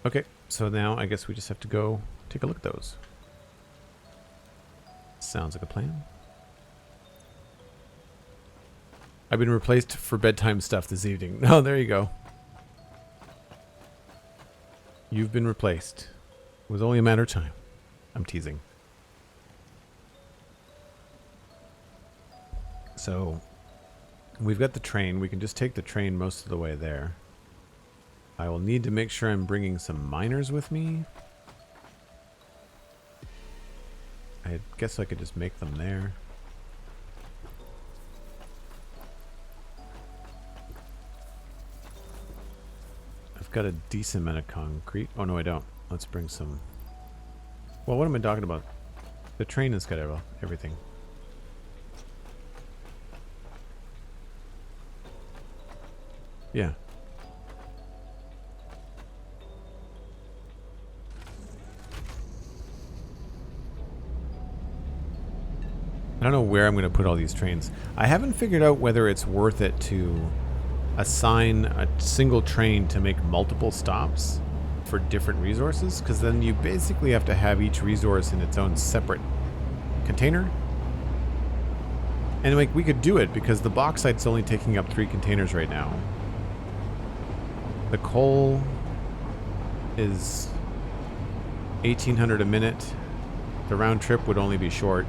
Okay, so now I guess we just have to go take a look at those. Sounds like a plan. I've been replaced for bedtime stuff this evening. Oh, there you go. You've been replaced. It was only a matter of time. I'm teasing. So, we've got the train. We can just take the train most of the way there. I will need to make sure I'm bringing some miners with me. I guess I could just make them there. I've got a decent amount of concrete. Oh, no, I don't. Let's bring some... Well, what am I talking about? The train has got everything. Yeah. I don't know where I'm going to put all these trains. I haven't figured out whether it's worth it to assign a single train to make multiple stops for different resources, because then you basically have to have each resource in its own separate container. And like, we could do it because the bauxite's only taking up 3 containers right now. The coal is 1,800 a minute. The round trip would only be short.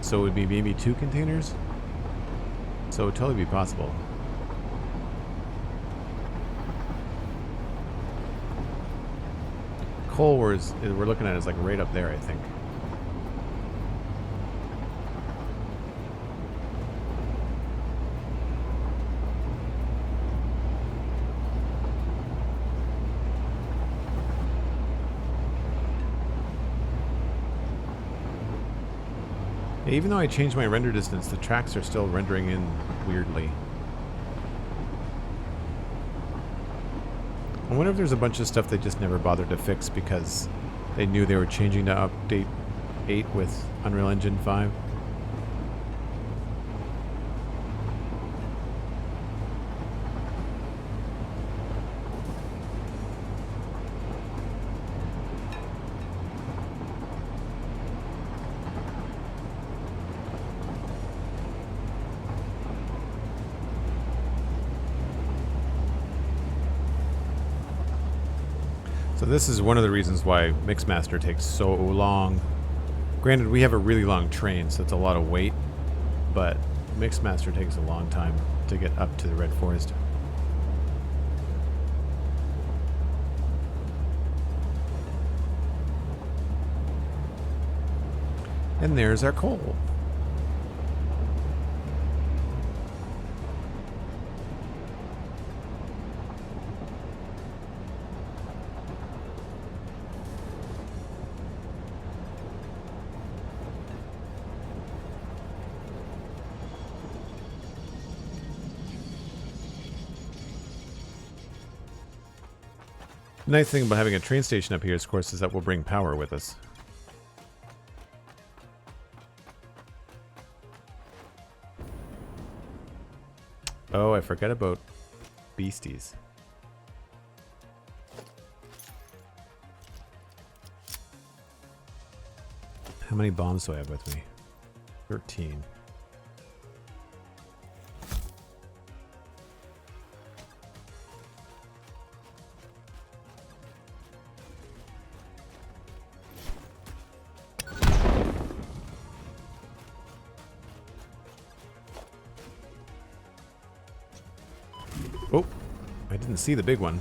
So it would be maybe 2 containers. So it would totally be possible. Coal we're looking at is like right up there, I think. Even though I changed my render distance, the tracks are still rendering in weirdly. I wonder if there's a bunch of stuff they just never bothered to fix because they knew they were changing to update 8 with Unreal Engine 5. So this is one of the reasons why Mixmaster takes so long. Granted, we have a really long train, so it's a lot of weight, but Mixmaster takes a long time to get up to the Red Forest. And there's our coal. The nice thing about having a train station up here, of course, is that we'll bring power with us. Oh, I forgot about beasties. How many bombs do I have with me? 13. Oh, I didn't see the big one.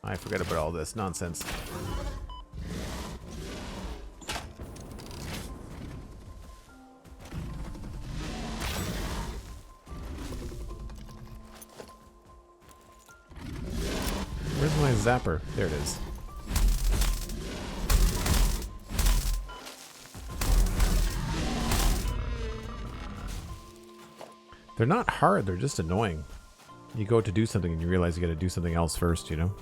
I forgot about all this nonsense. Where's my zapper? There it is. They're not hard, they're just annoying. You go to do something and you realize you gotta do something else first, you know?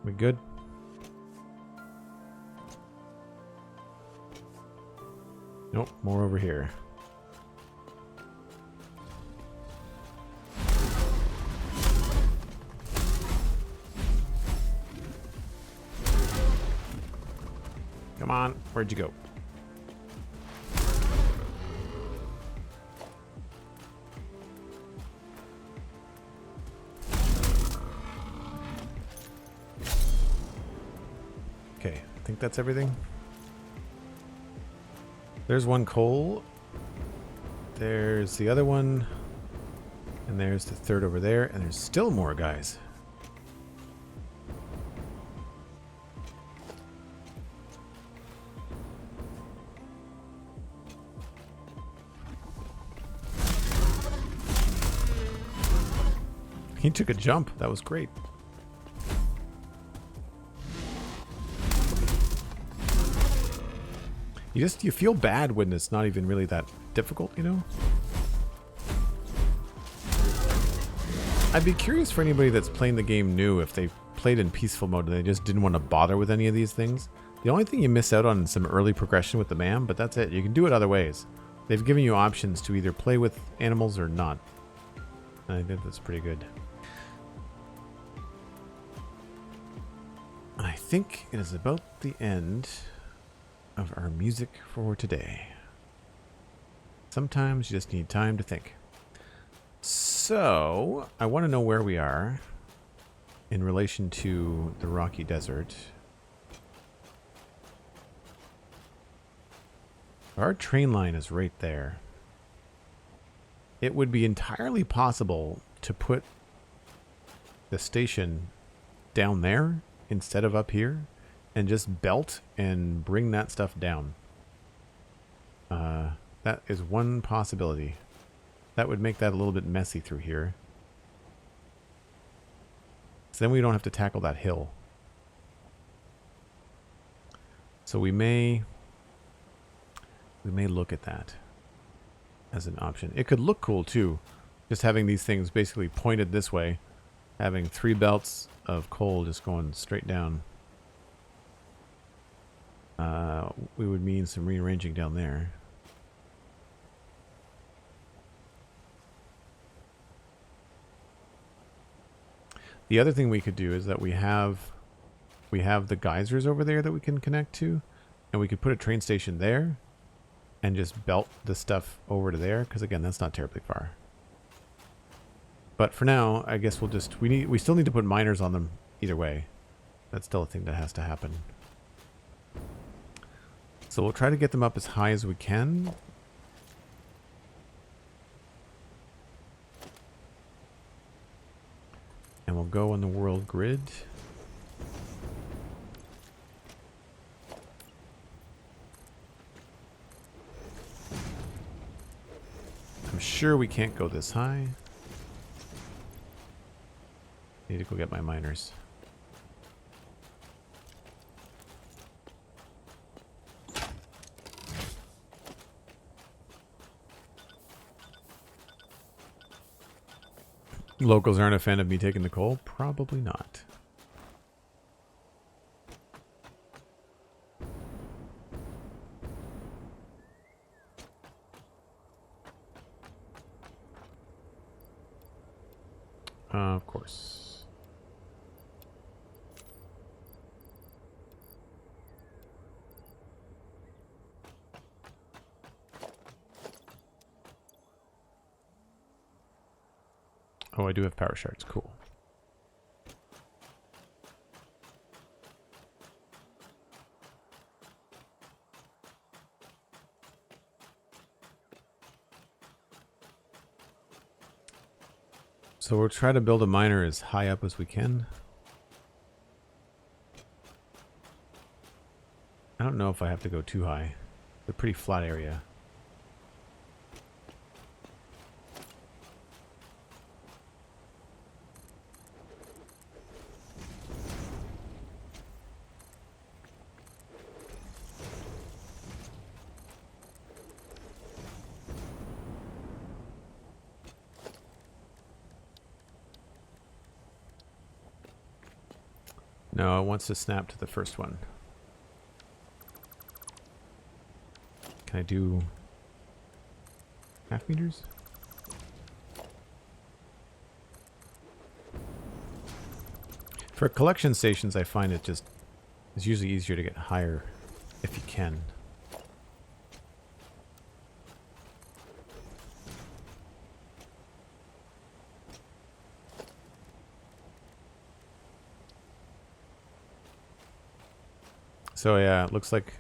We good? Nope, more over here. Come on, where'd you go? Okay, I think that's everything. There's one coal. There's the other one. And there's the third over there. And there's still more guys. He took a jump. That was great. You feel bad when it's not even really that difficult, you know? I'd be curious for anybody that's playing the game new if they played in peaceful mode and they just didn't want to bother with any of these things. The only thing you miss out on is some early progression with the MAM, but that's it. You can do it other ways. They've given you options to either play with animals or not. I think that's pretty good. I think it is about the end of our music for today. Sometimes you just need time to think. So, I want to know where we are in relation to the Rocky Desert. Our train line is right there. It would be entirely possible to put the station down there instead of up here and just belt and bring that stuff down. That is one possibility. That would make that a little bit messy through here. So then we don't have to tackle that hill. So we may look at that as an option. It could look cool too, just having these things basically pointed this way, having 3 belts of coal just going straight down. We would mean some rearranging down there. The other thing we could do is that we have the geysers over there that we can connect to, and we could put a train station there and just belt the stuff over to there, because again, that's not terribly far. But for now, I guess we'll just we still need to put miners on them either way. That's still a thing that has to happen. So we'll try to get them up as high as we can. And we'll go on the world grid. I'm sure we can't go this high. Need to go get my miners. Locals aren't a fan of me taking the coal? Probably not. Of course. Oh, I do have power shards. Cool. So we'll try to build a miner as high up as we can. I don't know if I have to go too high. It's a pretty flat area. No, it wants to snap to the first one. Can I do half meters? For collection stations, I find it just is usually easier to get higher if you can. So yeah, it looks like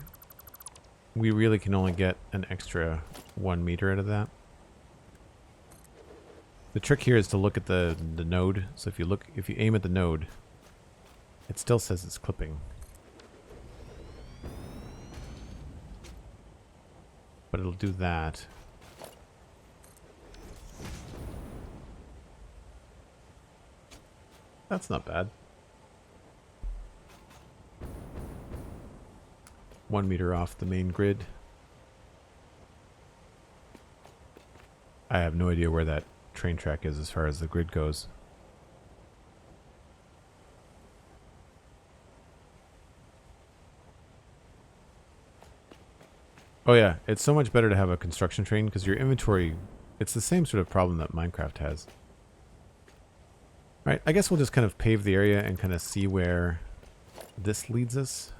we really can only get an extra 1 meter out of that. The trick here is to look at the node. So if you aim at the node, it still says it's clipping. But it'll do that. That's not bad. 1 meter off the main grid. I have no idea where that train track is as far as the grid goes. Oh yeah, it's so much better to have a construction train because your inventory, it's the same sort of problem that Minecraft has. Alright, I guess we'll just kind of pave the area and kind of see where this leads us.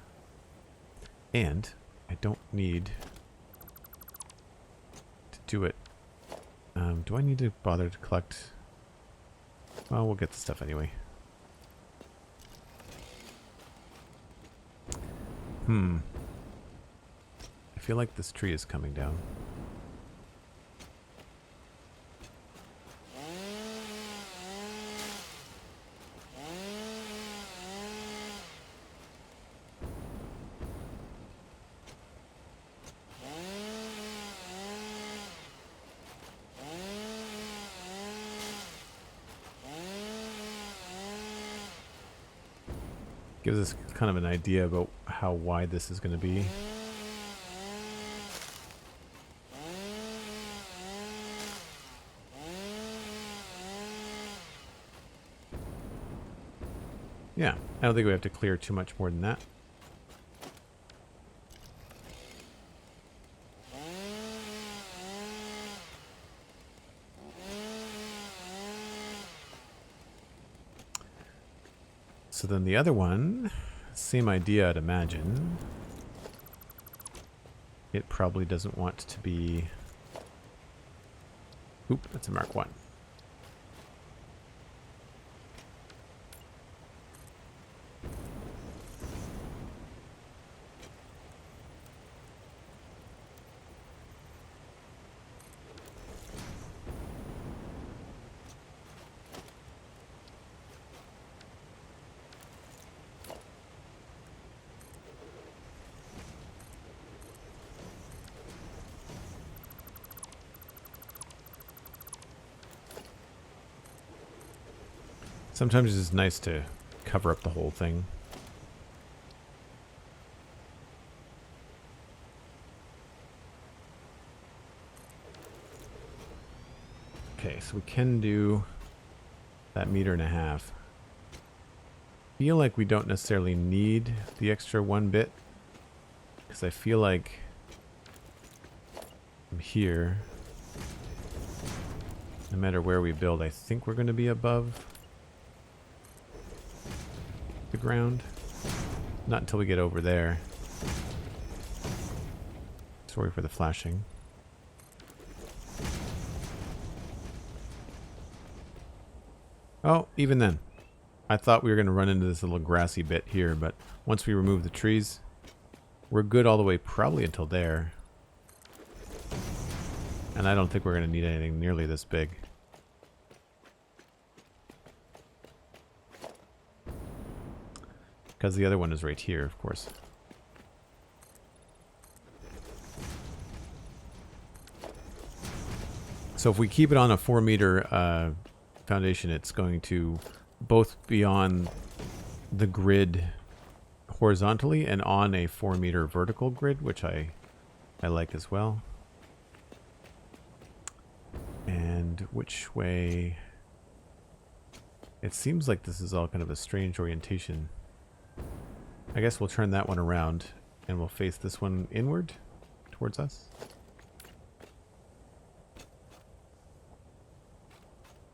And I don't need to do it. Do I need to bother to collect? Well, we'll get the stuff anyway. I feel like this tree is coming down. Gives us kind of an idea about how wide this is going to be. Yeah, I don't think we have to clear too much more than that. So then the other one, same idea I'd imagine. It probably doesn't want to be... Oop, that's a Mark 1. Sometimes it's nice to cover up the whole thing. Okay, so we can do that 1.5 meters. Feel like we don't necessarily need the extra 1 bit, because I feel like from here, no matter where we build, I think we're going to be above the ground. Not until we get over there. Sorry for the flashing. Oh, even then. I thought we were going to run into this little grassy bit here, but once we remove the trees, we're good all the way probably until there. And I don't think we're going to need anything nearly this big. Because the other one is right here, of course. So if we keep it on a 4 meter foundation, it's going to both be on the grid horizontally and on a 4 meter vertical grid, which I like as well. And which way... It seems like this is all kind of a strange orientation. I guess we'll turn that one around and we'll face this one inward towards us.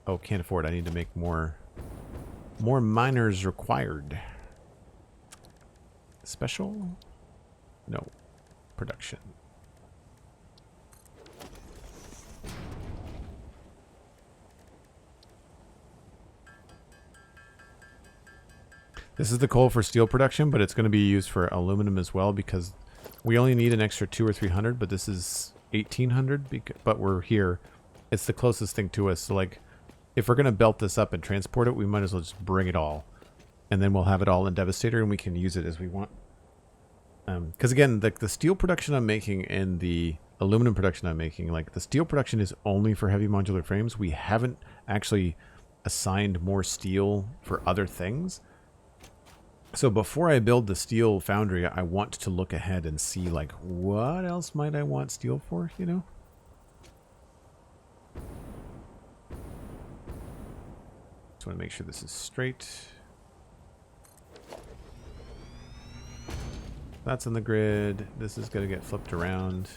Oh, can't afford. I need to make more miners required. Special? No. Production. This is the coal for steel production, but it's going to be used for aluminum as well because we only need an extra 200 or 300, but this is 1800, but we're here. It's the closest thing to us. So like, if we're going to belt this up and transport it, we might as well just bring it all. And then we'll have it all in Devastator and we can use it as we want. Because again, the steel production I'm making and the aluminum production I'm making, like the steel production is only for heavy modular frames. We haven't actually assigned more steel for other things. So before I build the steel foundry, I want to look ahead and see like, what else might I want steel for, you know? Just want to make sure this is straight. That's on the grid. This is going to get flipped around.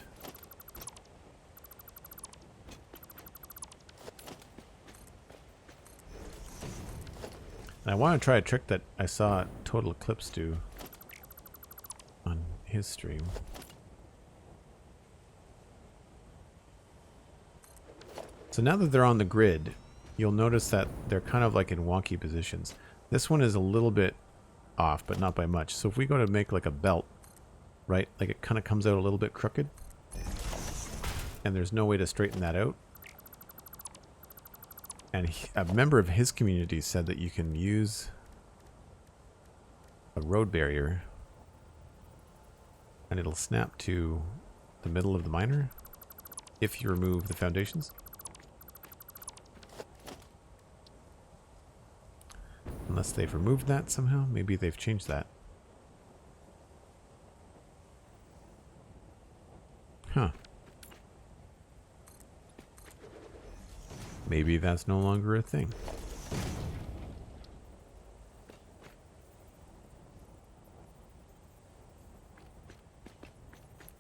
And I want to try a trick that I saw Total Eclipse do on his stream. So now that they're on the grid, you'll notice that they're kind of like in wonky positions. This one is a little bit off, but not by much. So if we go to make like a belt, right, like it kind of comes out a little bit crooked, and there's no way to straighten that out. And a member of his community said that you can use a road barrier and it'll snap to the middle of the miner if you remove the foundations. Unless they've removed that somehow. Maybe they've changed that. Huh. Maybe that's no longer a thing.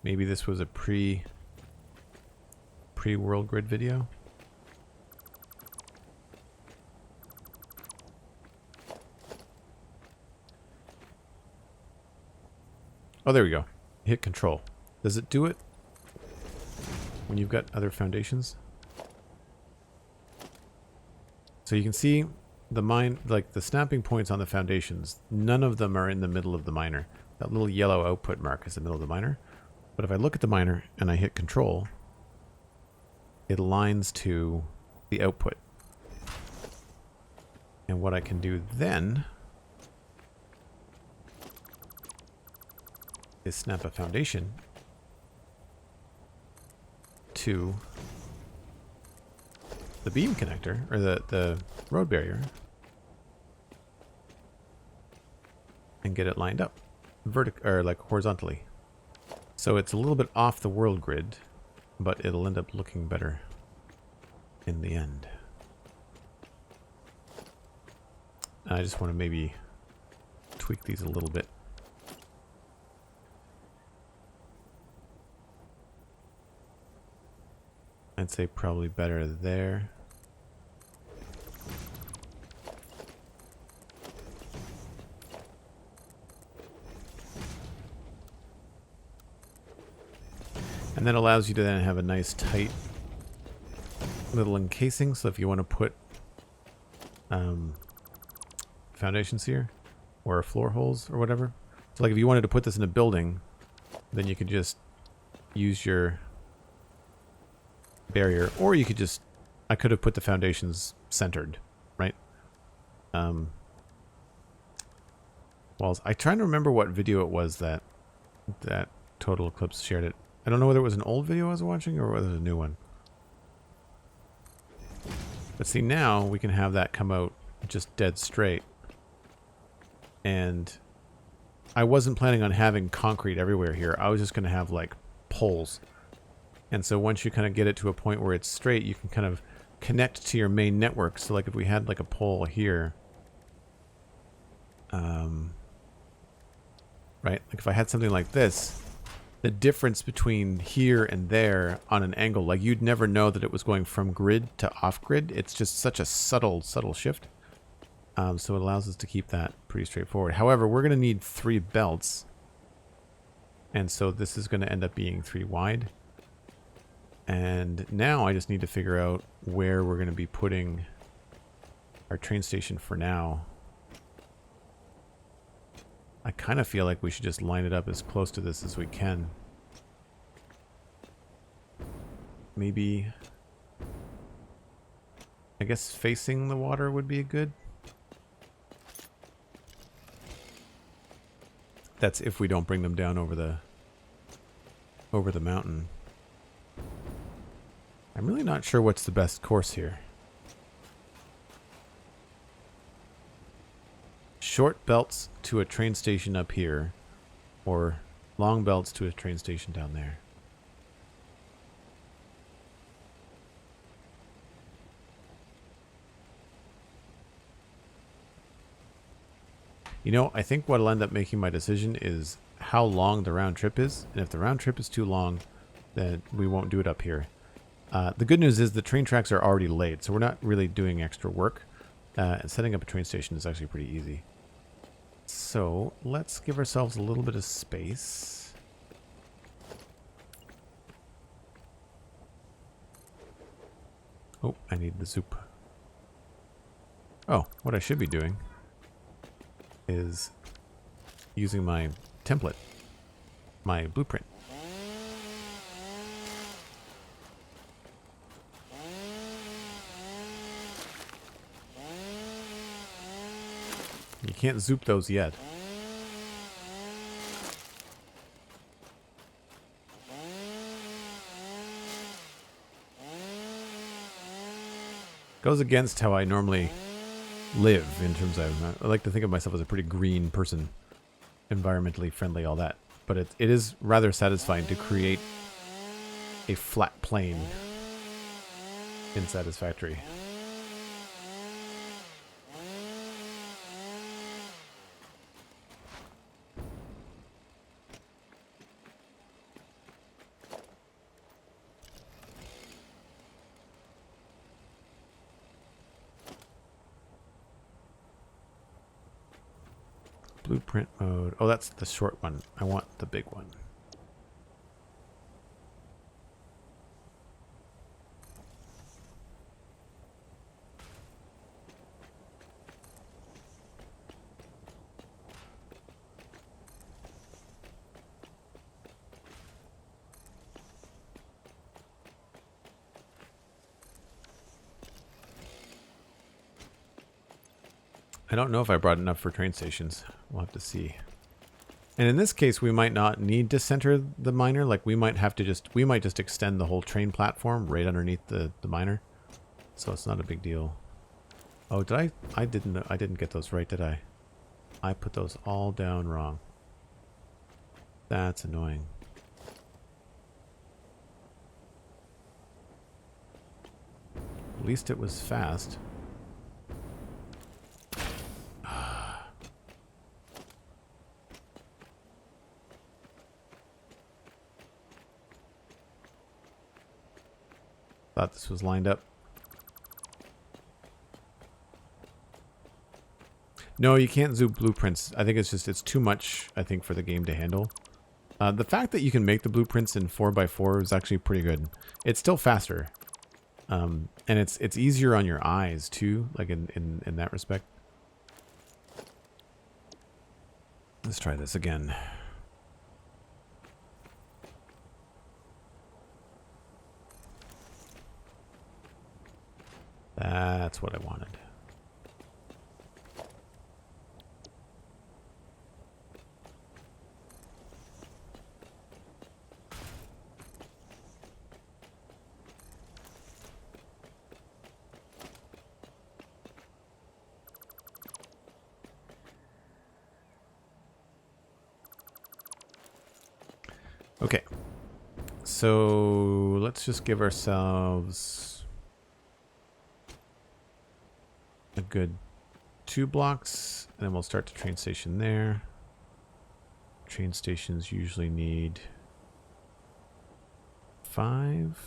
Maybe this was a pre-world grid video. Oh, there we go. Hit control. Does it do it when you've got other foundations? So you can see the like the snapping points on the foundations. None of them are in the middle of the miner. That little yellow output mark is the middle of the miner. But if I look at the miner and I hit control, it aligns to the output. And what I can do then is snap a foundation to the beam connector, or the road barrier, and get it lined up or like horizontally. So it's a little bit off the world grid, but it'll end up looking better in the end. I just want to maybe tweak these a little bit. I'd say probably better there. And that allows you to then have a nice tight little encasing. So if you want to put foundations here or floor holes or whatever. So like if you wanted to put this in a building, then you could just use your barrier, or you could just, I could have put the foundations centered, right? Walls. I'm trying to remember what video it was that Total Eclipse shared it. I don't know whether it was an old video I was watching or whether it was a new one. But see, now we can have that come out just dead straight. And I wasn't planning on having concrete everywhere here. I was just going to have like poles. And so once you kind of get it to a point where it's straight, you can kind of connect to your main network. So like if we had like a pole here, right? Like if I had something like this, the difference between here and there on an angle, like you'd never know that it was going from grid to off grid. It's just such a subtle shift. So it allows us to keep that pretty straightforward. However, we're going to need 3 belts. And so this is going to end up being 3 wide. And now I just need to figure out where we're going to be putting our train station for now. I kind of feel like we should just line it up as close to this as we can. Maybe, I guess facing the water would be good. That's if we don't bring them down over the mountain. I'm really not sure what's the best course here. Short belts to a train station up here, or long belts to a train station down there. You know, I think what'll end up making my decision is how long the round trip is. And if the round trip is too long, then we won't do it up here. The good news is the train tracks are already laid, so we're not really doing extra work. And setting up a train station is actually pretty easy. So let's give ourselves a little bit of space. Oh, I need the soup. Oh, what I should be doing is using my template, my blueprint. You can't zoop those yet. Goes against how I normally live in terms of, I like to think of myself as a pretty green person, environmentally friendly, all that. But it is rather satisfying to create a flat plane in Satisfactory. Blueprint mode. Oh, that's the short one. I want the big one. I don't know if I brought enough for train stations. We'll have to see. And in this case, we might not need to center the miner. Like we might have to we might just extend the whole train platform right underneath the miner. So it's not a big deal. Oh, I didn't get those right, did I? I put those all down wrong. That's annoying. At least it was fast. Thought this was lined up. No, you can't zoom blueprints. I think it's too much, I think, for the game to handle. The fact that you can make the blueprints in 4x4 is actually pretty good. It's still faster. And it's easier on your eyes too, like in that respect. Let's try this again. That's what I wanted. Okay. So let's just give ourselves a good 2 blocks, and then we'll start the train station there. Train stations usually need 5.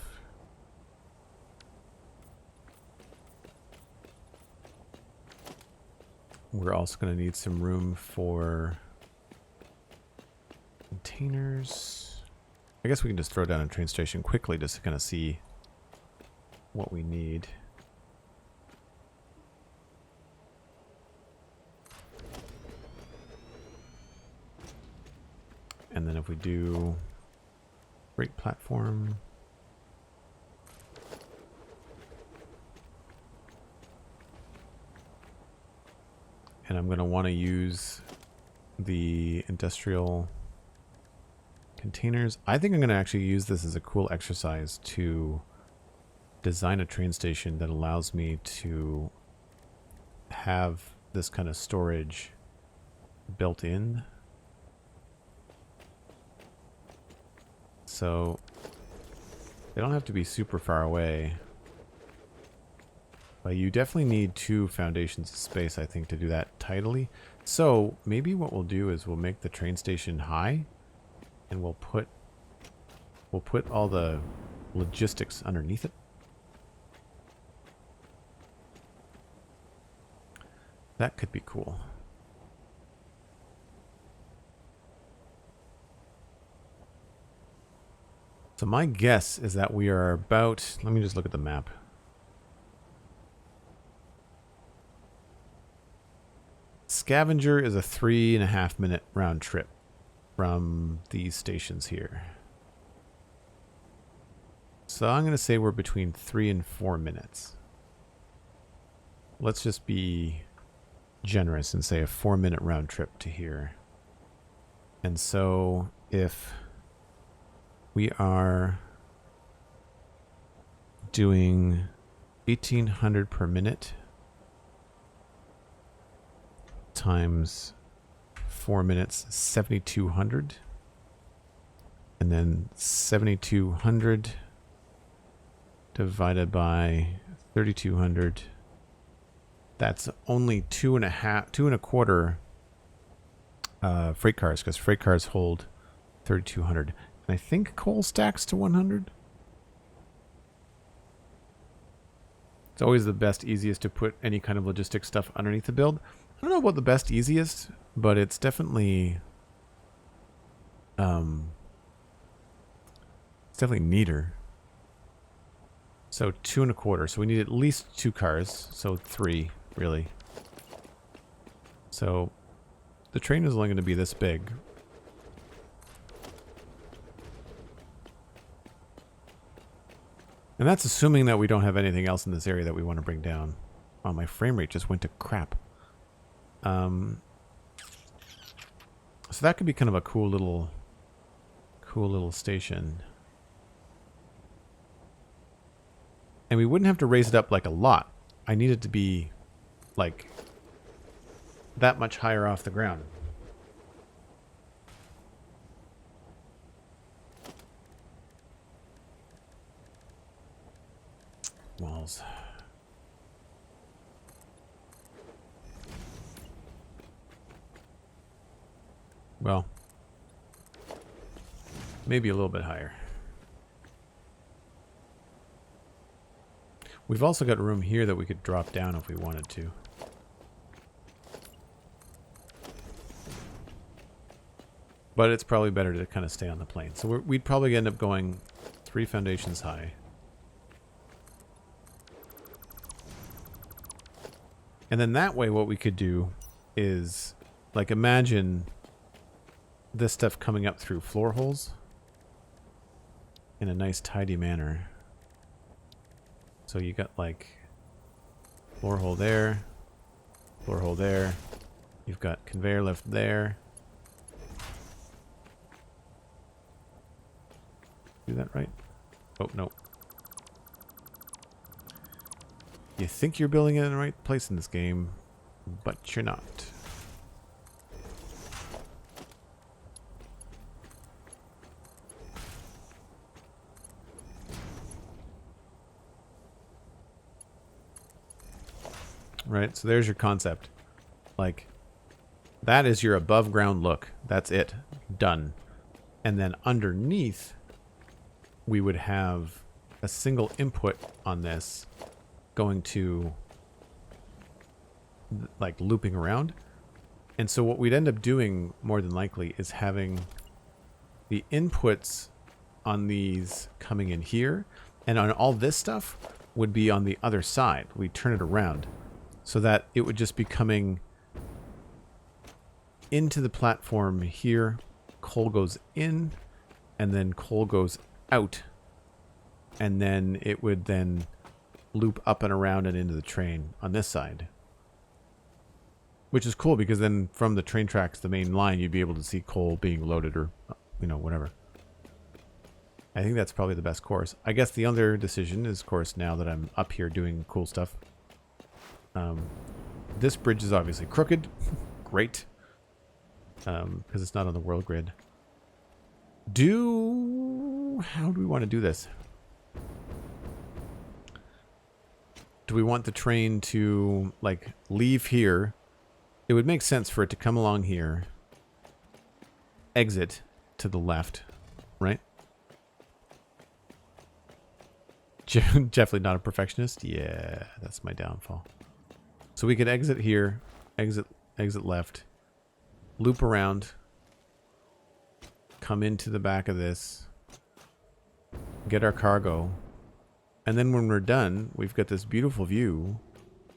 We're also going to need some room for containers. I guess we can just throw down a train station quickly just to kind of see what we need. And then if we do freight platform, and I'm going to want to use the industrial containers. I think I'm going to actually use this as a cool exercise to design a train station that allows me to have this kind of storage built in. So they don't have to be super far away. But you definitely need 2 foundations of space, I think, to do that tidily. So maybe what we'll do is we'll make the train station high, and we'll put all the logistics underneath it. That could be cool. So my guess is that we are about, let me just look at the map. Scavenger is a 3.5 minute round trip from these stations here. So I'm going to say we're between 3 and 4 minutes. Let's just be generous and say a 4-minute round trip to here. And so if we are doing 1,800 per minute, times 4 minutes, 7,200. And then 7,200 divided by 3,200. That's only 2.25 freight cars, because freight cars hold 3,200. And I think coal stacks to 100. It's always the best, easiest to put any kind of logistics stuff underneath the build. I don't know about the best, easiest, but it's definitely neater. So 2.25. So we need at least 2 cars. So 3, really. So the train is only going to be this big. And that's assuming that we don't have anything else in this area that we want to bring down. Oh, my frame rate just went to crap. So that could be kind of a cool little station. And we wouldn't have to raise it up like a lot. I need it to be like that much higher off the ground. Walls. Well, maybe a little bit higher. We've also got room here that we could drop down if we wanted to. But it's probably better to kind of stay on the plane. So we'd probably end up going 3 foundations high. And then that way what we could do is, like, imagine this stuff coming up through floor holes in a nice tidy manner. So you got like floor hole there, floor hole there. You've got conveyor lift there. Do that right? Oh, no. You think you're building it in the right place in this game, but you're not. Right, so there's your concept. Like, that is your above ground look. That's it. Done. And then underneath, we would have a single input on this going to, like, looping around. And so what we'd end up doing, more than likely, is having the inputs on these coming in here, and on all this stuff would be on the other side. We turn it around so that it would just be coming into the platform here. Coal goes in, and then coal goes out, and then it would then loop up and around and into the train on this side. Which is cool, because then from the train tracks, the main line, you'd be able to see coal being loaded, or, you know, whatever. I think that's probably the best course. I guess the other decision is, of course, now that I'm up here doing cool stuff. This bridge is obviously crooked. Great. Because it's not on the world grid. How do we want to do this? Do we want the train to, like, leave here? It would make sense for it to come along here, exit to the left, right? Definitely not a perfectionist. Yeah, that's my downfall. So we could exit here, exit left, loop around, come into the back of this, get our cargo, and then when we're done, we've got this beautiful view,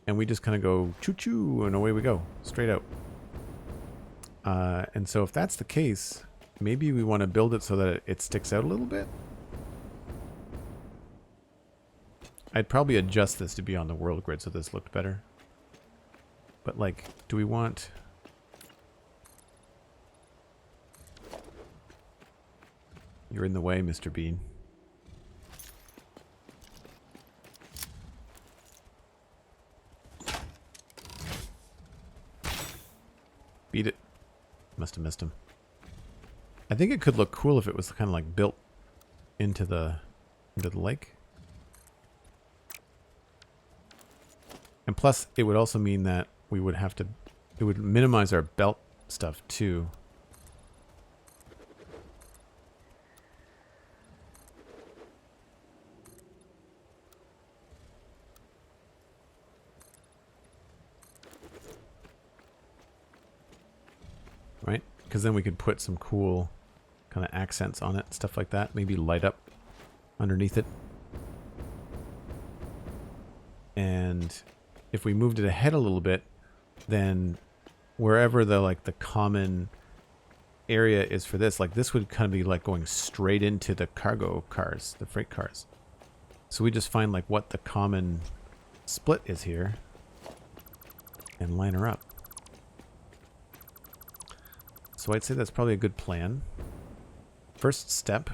and we just kind of go choo-choo, and away we go, straight out. And so if that's the case, maybe we want to build it so that it sticks out a little bit. I'd probably adjust this to be on the world grid so this looked better. But, like, do we want... You're in the way, Mr. Bean. beat it. Must have missed him. I think it could look cool if it was kind of like built into the lake. And plus, it would also mean that we would have to... It would minimize our belt stuff, too. Right? Because then we could put some cool kind of accents on it, stuff like that. Maybe light up underneath it. And if we moved it ahead a little bit, then wherever the common area is for this, like this would kind of be like going straight into the cargo cars, the freight cars. So we just find like what the common split is here and line her up. So I'd say that's probably a good plan. First step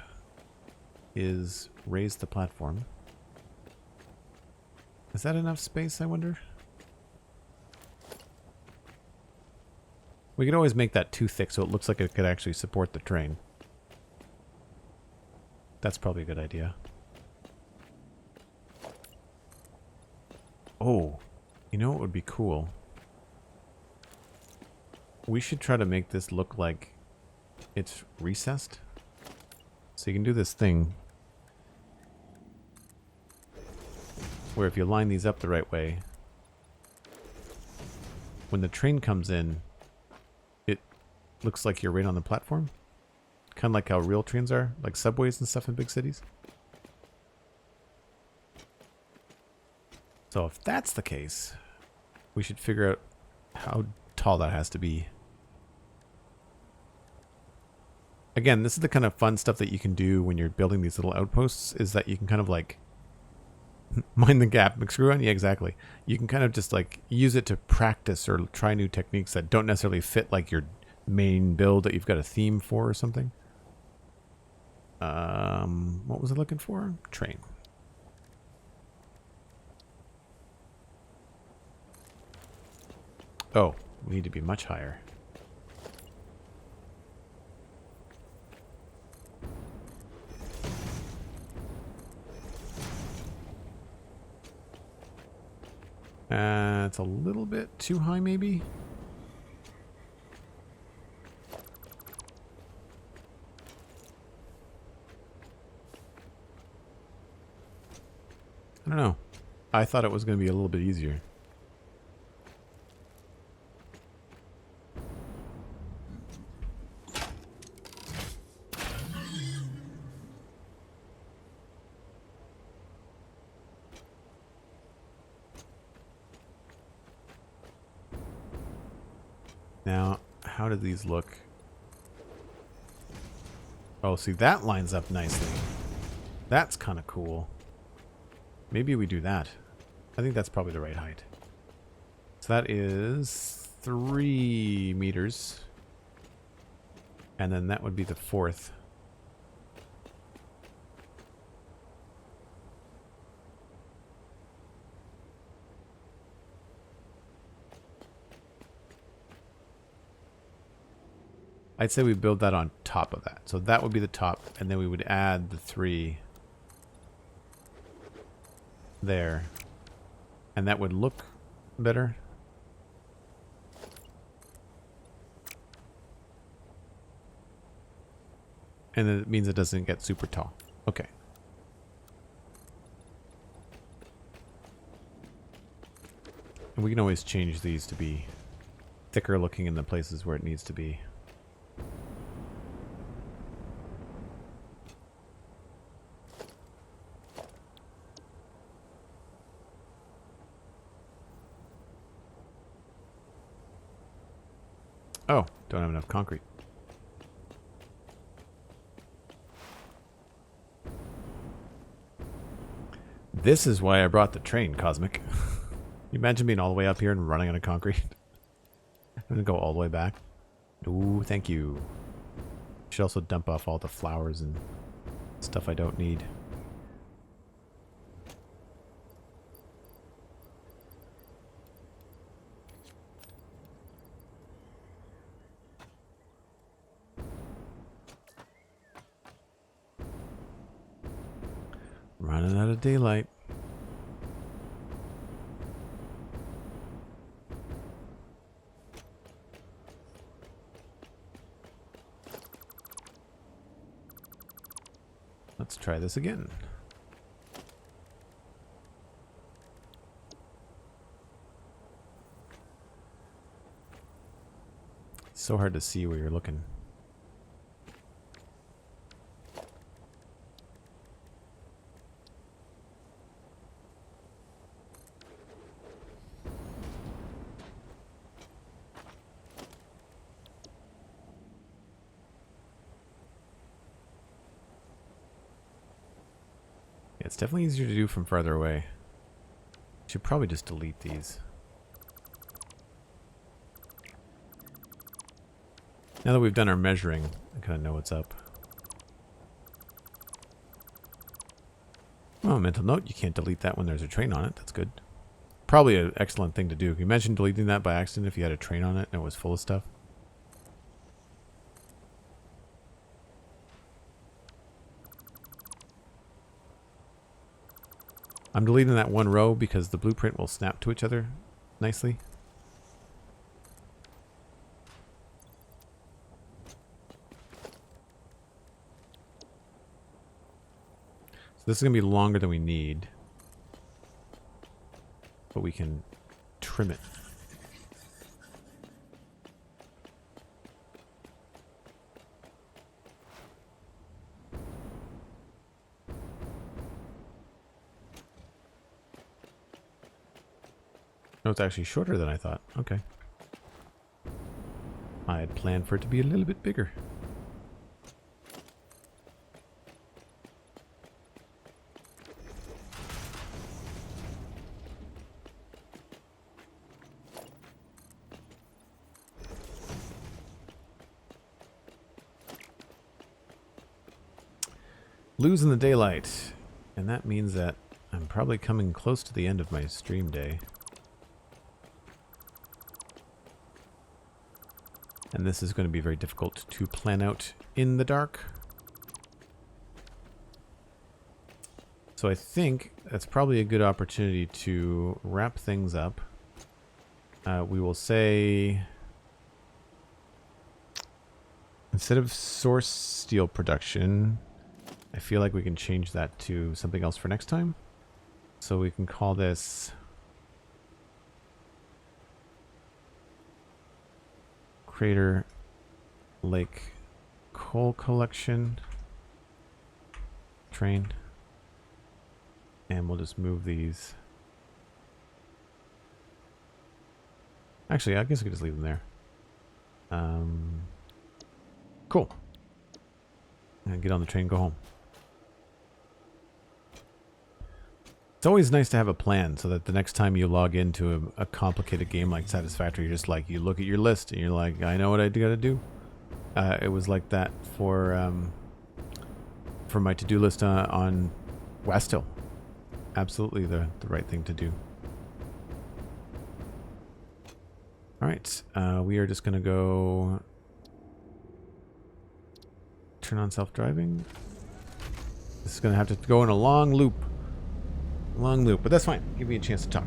is raise the platform. Is that enough space, I wonder? We could always make that too thick so it looks like it could actually support the train. That's probably a good idea. Oh, you know what would be cool? We should try to make this look like it's recessed. So you can do this thing where if you line these up the right way, when the train comes in, it looks like you're right on the platform. Kind of like how real trains are, like subways and stuff in big cities. So if that's the case, we should figure out how tall that has to be. Again, this is the kind of fun stuff that you can do when you're building these little outposts, is that you can kind of like mind the gap. McScrewgunn? Yeah, exactly. You can kind of just like use it to practice or try new techniques that don't necessarily fit like your main build that you've got a theme for or something. What was I looking for? Train. Oh, we need to be much higher. It's a little bit too high, maybe. I don't know. I thought it was going to be a little bit easier. Now, how do these look? Oh, see, that lines up nicely. That's kind of cool. Maybe we do that. I think that's probably the right height. So that is 3 meters. And then that would be the 4th. I'd say we build that on top of that. So that would be the top, and then we would add the 3 there. And that would look better. And then it means it doesn't get super tall. Okay. And we can always change these to be thicker looking in the places where it needs to be. Oh, don't have enough concrete. This is why I brought the train, Cosmic. You imagine being all the way up here and running out of concrete? I'm gonna go all the way back. Ooh, thank you. Should also dump off all the flowers and stuff I don't need. Running out of daylight. Let's try this again. It's so hard to see where you're looking. It's definitely easier to do from farther away. Should probably just delete these. Now that we've done our measuring, I kind of know what's up. Oh, mental note, you can't delete that when there's a train on it. That's good. Probably an excellent thing to do. Can you imagine deleting that by accident if you had a train on it and it was full of stuff? I'm deleting that one row because the blueprint will snap to each other nicely. So this is going to be longer than we need, but we can trim it. No, it's actually shorter than I thought. Okay. I had planned for it to be a little bit bigger. Losing the daylight. And that means that I'm probably coming close to the end of my stream day. And this is going to be very difficult to plan out in the dark. So I think that's probably a good opportunity to wrap things up. We will say, instead of source steel production, I feel like we can change that to something else for next time. So we can call this Crater Lake Coal Collection Train. And we'll just move these. Actually, I guess we could just leave them there. Cool. And get on the train and go home. It's always nice to have a plan so that the next time you log into a complicated game like Satisfactory, you're just like, you look at your list and you're like, I know what I gotta do. It was like that for my to-do list on West Hill. Absolutely the right thing to do. Alright, we are just gonna go turn on self-driving. This is gonna have to go in a long loop. But that's fine. Give me a chance to talk.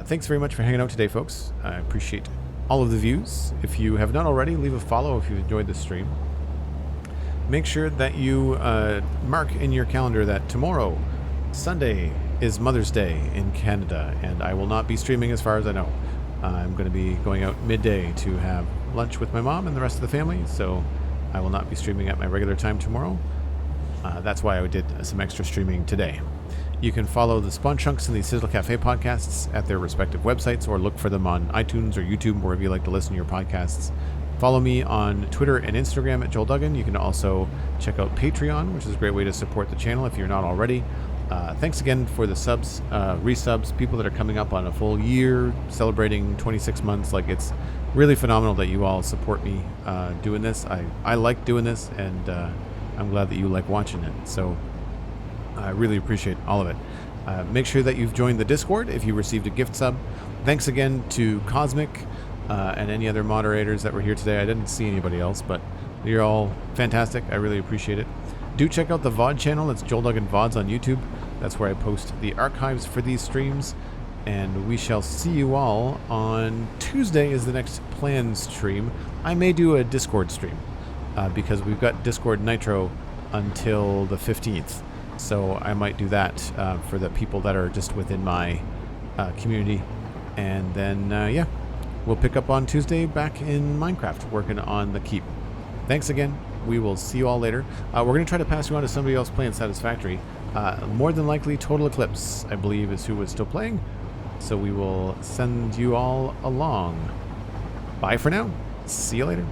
Thanks very much for hanging out today, folks. I appreciate all of the views. If you have not already, leave a follow if you've enjoyed this stream. Make sure that you mark in your calendar that tomorrow, Sunday, is Mother's Day in Canada, and I will not be streaming as far as I know. I'm going to be going out midday to have lunch with my mom and the rest of the family, so I will not be streaming at my regular time tomorrow. That's why I did some extra streaming today. You can follow the Spawn Chunks and the Sizzle Cafe podcasts at their respective websites, or look for them on iTunes or YouTube, wherever you like to listen to your podcasts. Follow me on Twitter and Instagram at Joel Duggan. You can also check out Patreon, which is a great way to support the channel if you're not already. Thanks again for the subs, resubs, people that are coming up on a full year, celebrating 26 months. Like, it's really phenomenal that you all support me doing this. I like doing this, and I'm glad that you like watching it. So I really appreciate all of it. Make sure that you've joined the Discord if you received a gift sub. Thanks again to Cosmic and any other moderators that were here today. I didn't see anybody else, but you're all fantastic. I really appreciate it. Do check out the VOD channel. It's Joel Duggan VODs on YouTube. That's where I post the archives for these streams. And we shall see you all on Tuesday is the next planned stream. I may do a Discord stream because we've got Discord Nitro until the 15th. So I might do that for the people that are just within my community. And then, yeah, we'll pick up on Tuesday back in Minecraft working on the keep. Thanks again. We will see you all later. We're going to try to pass you on to somebody else playing Satisfactory. More than likely, Total Eclipse, I believe, is who was still playing. So we will send you all along. Bye for now. See you later.